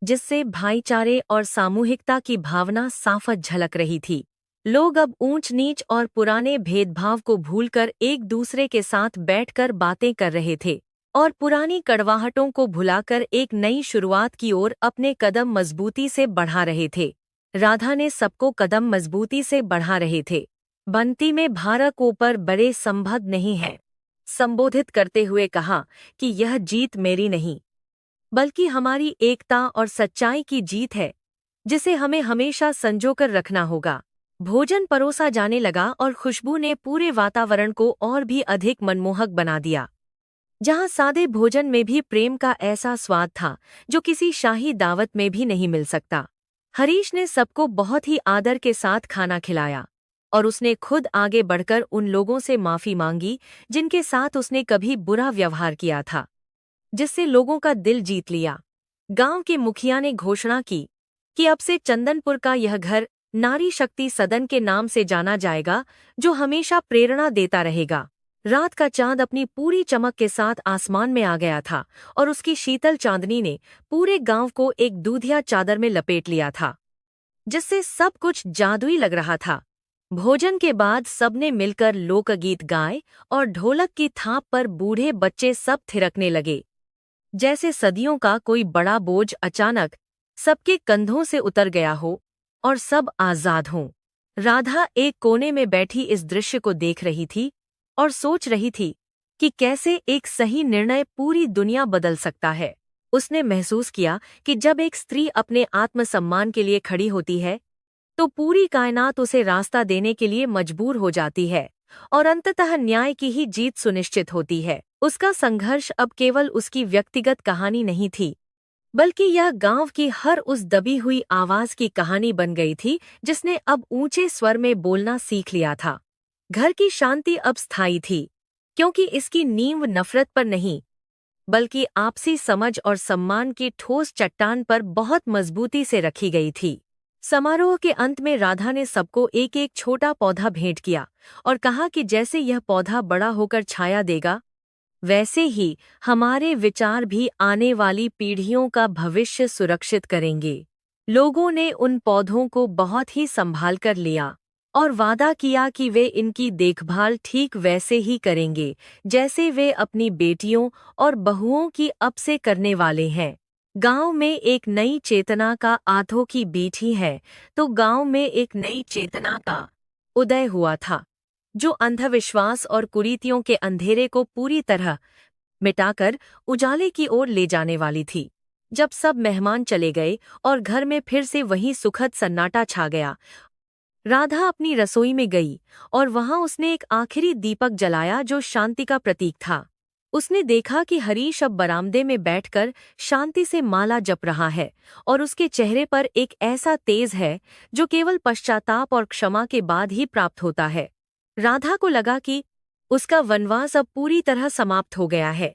जिससे भाईचारे और सामूहिकता की भावना साफ झलक रही थी। लोग अब ऊंच नीच और पुराने भेदभाव को भूलकर एक दूसरे के साथ बैठकर बातें कर रहे थे और पुरानी कड़वाहटों को भुलाकर एक नई शुरुआत की ओर अपने कदम मजबूती से बढ़ा रहे थे। राधा ने सबको कदम मजबूती से बढ़ा रहे थे। बंटी में भारत ऊपर बड़े संबंध नहीं है, संबोधित करते हुए कहा कि यह जीत मेरी नहीं, बल्कि हमारी एकता और सच्चाई की जीत है, जिसे हमें हमेशा संजोकर रखना होगा। भोजन परोसा जाने लगा और खुशबू ने पूरे वातावरण को और भी अधिक मनमोहक बना दिया। जहां सादे भोजन में भी प्रेम का ऐसा स्वाद था जो किसी शाही दावत में भी नहीं मिल सकता। हरीश ने सबको बहुत ही आदर के साथ खाना खिलाया और उसने खुद आगे बढ़कर उन लोगों से माफी मांगी जिनके साथ उसने कभी बुरा व्यवहार किया था, जिससे लोगों का दिल जीत लिया। गांव के मुखिया ने घोषणा की कि अब से चंदनपुर का यह घर नारी शक्ति सदन के नाम से जाना जाएगा, जो हमेशा प्रेरणा देता रहेगा। रात का चांद अपनी पूरी चमक के साथ आसमान में आ गया था और उसकी शीतल चांदनी ने पूरे गांव को एक दूधिया चादर में लपेट लिया था, जिससे सब कुछ जादुई लग रहा था। भोजन के बाद सबने मिलकर लोकगीत गाए और ढोलक की थाप पर बूढ़े बच्चे सब थिरकने लगे, जैसे सदियों का कोई बड़ा बोझ अचानक सबके कंधों से उतर गया हो और सब आजाद हों। राधा एक कोने में बैठी इस दृश्य को देख रही थी और सोच रही थी कि कैसे एक सही निर्णय पूरी दुनिया बदल सकता है। उसने महसूस किया कि जब एक स्त्री अपने आत्मसम्मान के लिए खड़ी होती है, तो पूरी कायनात उसे रास्ता देने के लिए मजबूर हो जाती है और अंततः न्याय की ही जीत सुनिश्चित होती है। उसका संघर्ष अब केवल उसकी व्यक्तिगत कहानी नहीं थी, बल्कि यह गांव की हर उस दबी हुई आवाज की कहानी बन गई थी जिसने अब ऊंचे स्वर में बोलना सीख लिया था। घर की शांति अब स्थायी थी, क्योंकि इसकी नींव नफरत पर नहीं, बल्कि आपसी समझ और सम्मान की ठोस चट्टान पर बहुत मजबूती से रखी गई थी। समारोह के अंत में राधा ने सबको एक एक छोटा पौधा भेंट किया और कहा कि जैसे यह पौधा बड़ा होकर छाया देगा, वैसे ही हमारे विचार भी आने वाली पीढ़ियों का भविष्य सुरक्षित करेंगे। लोगों ने उन पौधों को बहुत ही संभाल कर लिया और वादा किया कि वे इनकी देखभाल ठीक वैसे ही करेंगे जैसे वे अपनी बेटियों और बहुओं की अब से करने वाले हैं। गांव में एक नई चेतना का आंधों की बीठी है, तो गांव में एक नई चेतना का उदय हुआ था, जो अंधविश्वास और कुरीतियों के अंधेरे को पूरी तरह मिटाकर उजाले की ओर ले जाने वाली थी। जब सब मेहमान चले गए और घर में फिर से वही सुखद सन्नाटा छा गया, राधा अपनी रसोई में गई और वहां उसने एक आखिरी दीपक जलाया जो शांति का प्रतीक था। उसने देखा कि हरीश अब बरामदे में बैठकर शांति से माला जप रहा है और उसके चेहरे पर एक ऐसा तेज है जो केवल पश्चाताप और क्षमा के बाद ही प्राप्त होता है। राधा को लगा कि उसका वनवास अब पूरी तरह समाप्त हो गया है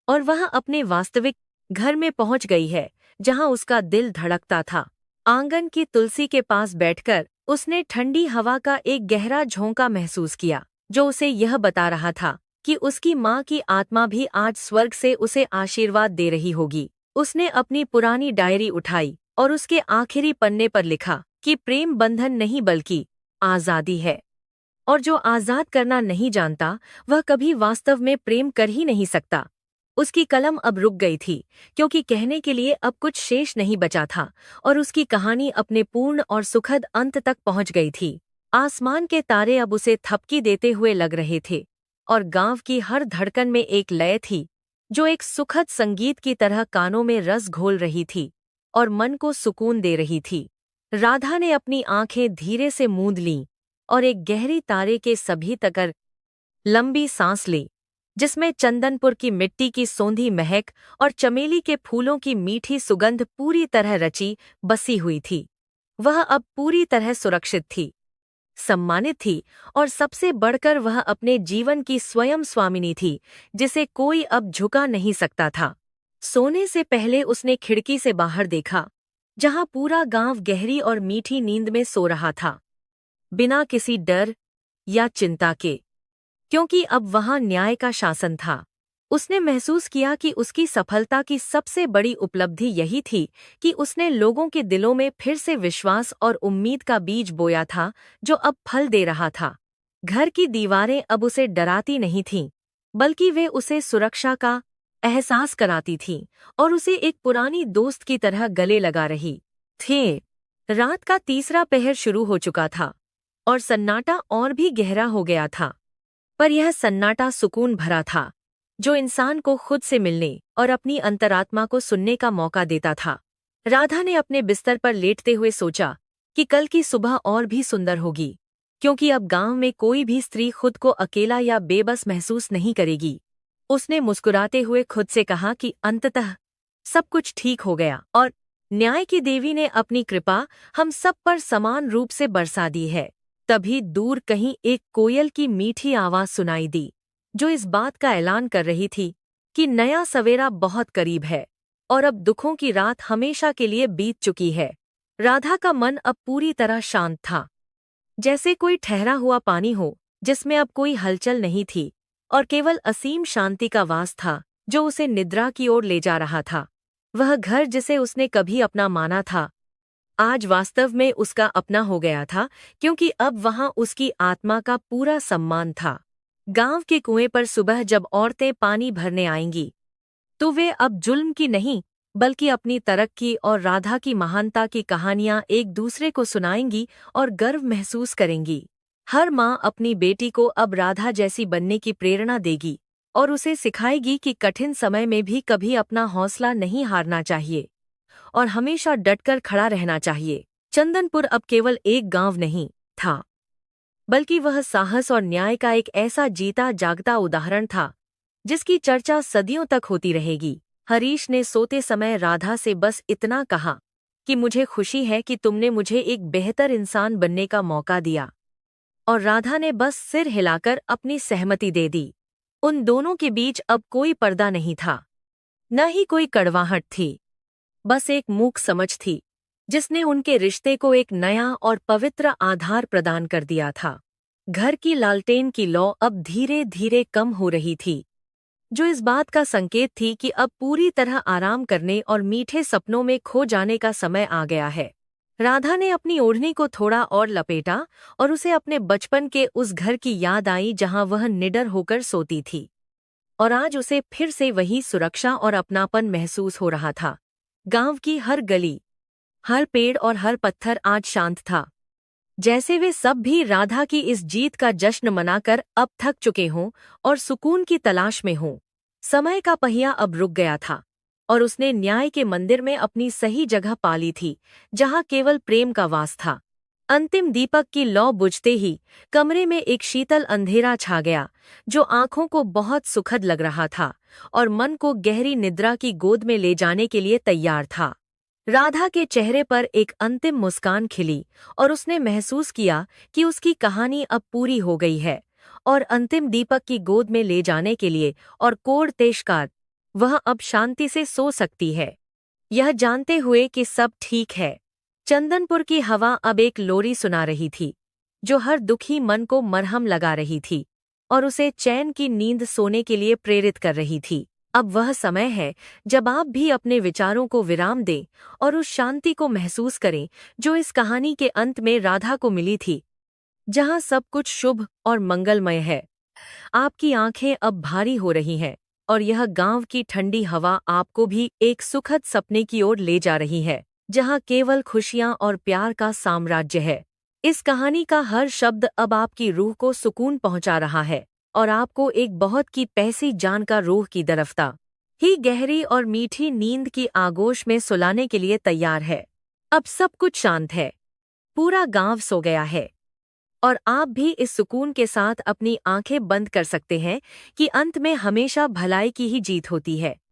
और वह अपने वास्तविक घर में पहुंच गई है, जहां उसका दिल धड़कता था। आंगन की तुलसी के पास बैठकर उसने ठंडी हवा का एक गहरा झोंका महसूस किया, जो उसे यह बता रहा था कि उसकी माँ की आत्मा भी आज स्वर्ग से उसे आशीर्वाद दे रही होगी। उसने अपनी पुरानी डायरी उठाई और उसके आखिरी पन्ने पर लिखा कि प्रेम बंधन नहीं बल्कि आज़ादी है, और जो आज़ाद करना नहीं जानता वह कभी वास्तव में प्रेम कर ही नहीं सकता। उसकी कलम अब रुक गई थी, क्योंकि कहने के लिए अब कुछ शेष नहीं बचा था और उसकी कहानी अपने पूर्ण और सुखद अंत तक पहुंच गई थी। आसमान के तारे अब उसे थपकी देते हुए लग रहे थे और गांव की हर धड़कन में एक लय थी जो एक सुखद संगीत की तरह कानों में रस घोल रही थी और मन को सुकून दे रही थी। राधा ने अपनी आंखें धीरे से मूंद लीं और एक गहरी तारे के सभी तकर लंबी सांस ली, जिसमें चंदनपुर की मिट्टी की सौंधी महक और चमेली के फूलों की मीठी सुगंध पूरी तरह रची बसी हुई थी। वह अब पूरी तरह सुरक्षित थी, सम्मानित थी और सबसे बढ़कर वह अपने जीवन की स्वयं स्वामिनी थी, जिसे कोई अब झुका नहीं सकता था। सोने से पहले उसने खिड़की से बाहर देखा जहां पूरा गांव गहरी और मीठी नींद में सो रहा था, बिना किसी डर या चिंता के, क्योंकि अब वहां न्याय का शासन था। उसने महसूस किया कि उसकी सफलता की सबसे बड़ी उपलब्धि यही थी कि उसने लोगों के दिलों में फिर से विश्वास और उम्मीद का बीज बोया था, जो अब फल दे रहा था। घर की दीवारें अब उसे डराती नहीं थीं, बल्कि वे उसे सुरक्षा का एहसास कराती थीं और उसे एक पुरानी दोस्त की तरह गले लगा रही थे। रात का तीसरा पहर शुरू हो चुका था और सन्नाटा और भी गहरा हो गया था। पर यह सन्नाटा सुकून भरा था, जो इंसान को खुद से मिलने और अपनी अंतरात्मा को सुनने का मौका देता था। राधा ने अपने बिस्तर पर लेटते हुए सोचा कि कल की सुबह और भी सुंदर होगी, क्योंकि अब गांव में कोई भी स्त्री खुद को अकेला या बेबस महसूस नहीं करेगी। उसने मुस्कुराते हुए खुद से कहा कि अंततः सब कुछ ठीक हो गया और न्याय की देवी ने अपनी कृपा हम सब पर समान रूप से बरसा दी है। तभी दूर कहीं एक कोयल की मीठी आवाज सुनाई दी, जो इस बात का ऐलान कर रही थी कि नया सवेरा बहुत करीब है और अब दुखों की रात हमेशा के लिए बीत चुकी है। राधा का मन अब पूरी तरह शांत था, जैसे कोई ठहरा हुआ पानी हो जिसमें अब कोई हलचल नहीं थी और केवल असीम शांति का वास था, जो उसे निद्रा की ओर ले जा रहा था। वह घर जिसे उसने कभी अपना माना था, आज वास्तव में उसका अपना हो गया था, क्योंकि अब वहां उसकी आत्मा का पूरा सम्मान था। गांव के कुएं पर सुबह जब औरतें पानी भरने आएंगी, तो वे अब जुल्म की नहीं, बल्कि अपनी तरक्की और राधा की महानता की कहानियां एक दूसरे को सुनाएंगी और गर्व महसूस करेंगी। हर माँ अपनी बेटी को अब राधा जैसी बनने की प्रेरणा देगी और उसे सिखाएगी कि कठिन समय में भी कभी अपना हौसला नहीं हारना चाहिए और हमेशा डटकर खड़ा रहना चाहिए। चंदनपुर अब केवल एक गांव नहीं था, बल्कि वह साहस और न्याय का एक ऐसा जीता जागता उदाहरण था, जिसकी चर्चा सदियों तक होती रहेगी। हरीश ने सोते समय राधा से बस इतना कहा कि मुझे खुशी है कि तुमने मुझे एक बेहतर इंसान बनने का मौका दिया, और राधा ने बस सिर हिलाकर अपनी सहमति दे दी। उन दोनों के बीच अब कोई पर्दा नहीं था, न ही कोई कड़वाहट थी, बस एक मूक समझ थी, जिसने उनके रिश्ते को एक नया और पवित्र आधार प्रदान कर दिया था। घर की लालटेन की लौ अब धीरे धीरे कम हो रही थी, जो इस बात का संकेत थी कि अब पूरी तरह आराम करने और मीठे सपनों में खो जाने का समय आ गया है। राधा ने अपनी ओढ़नी को थोड़ा और लपेटा और उसे अपने बचपन के उस घर की याद आई जहां वह निडर होकर सोती थी, और आज उसे फिर से वही सुरक्षा और अपनापन महसूस हो रहा था। गांव की हर गली, हर पेड़ और हर पत्थर आज शांत था, जैसे वे सब भी राधा की इस जीत का जश्न मनाकर अब थक चुके हों और सुकून की तलाश में हों। समय का पहिया अब रुक गया था और उसने न्याय के मंदिर में अपनी सही जगह पा ली थी, जहां केवल प्रेम का वास था। अंतिम दीपक की लौ बुझते ही कमरे में एक शीतल अंधेरा छा गया, जो आंखों को बहुत सुखद लग रहा था और मन को गहरी निद्रा की गोद में ले जाने के लिए तैयार था। राधा के चेहरे पर एक अंतिम मुस्कान खिली और उसने महसूस किया कि उसकी कहानी अब पूरी हो गई है, और अंतिम दीपक की गोद में ले जाने के लिए और कोड तेशकार वह अब शांति से सो सकती है, यह जानते हुए कि सब ठीक है। चंदनपुर की हवा अब एक लोरी सुना रही थी, जो हर दुखी मन को मरहम लगा रही थी और उसे चैन की नींद सोने के लिए प्रेरित कर रही थी। अब वह समय है जब आप भी अपने विचारों को विराम दें और उस शांति को महसूस करें जो इस कहानी के अंत में राधा को मिली थी, जहां सब कुछ शुभ और मंगलमय है। आपकी आंखें अब भारी हो रही हैं और यह गांव की ठंडी हवा आपको भी एक सुखद सपने की ओर ले जा रही है, जहां केवल खुशियां और प्यार का साम्राज्य है। इस कहानी का हर शब्द अब आपकी रूह को सुकून पहुंचा रहा है और आपको एक बहुत की पैसी जानकार रूह की तरफता ही गहरी और मीठी नींद की आगोश में सुलाने के लिए तैयार है। अब सब कुछ शांत है, पूरा गांव सो गया है और आप भी इस सुकून के साथ अपनी आंखें बंद कर सकते हैं कि अंत में हमेशा भलाई की ही जीत होती है।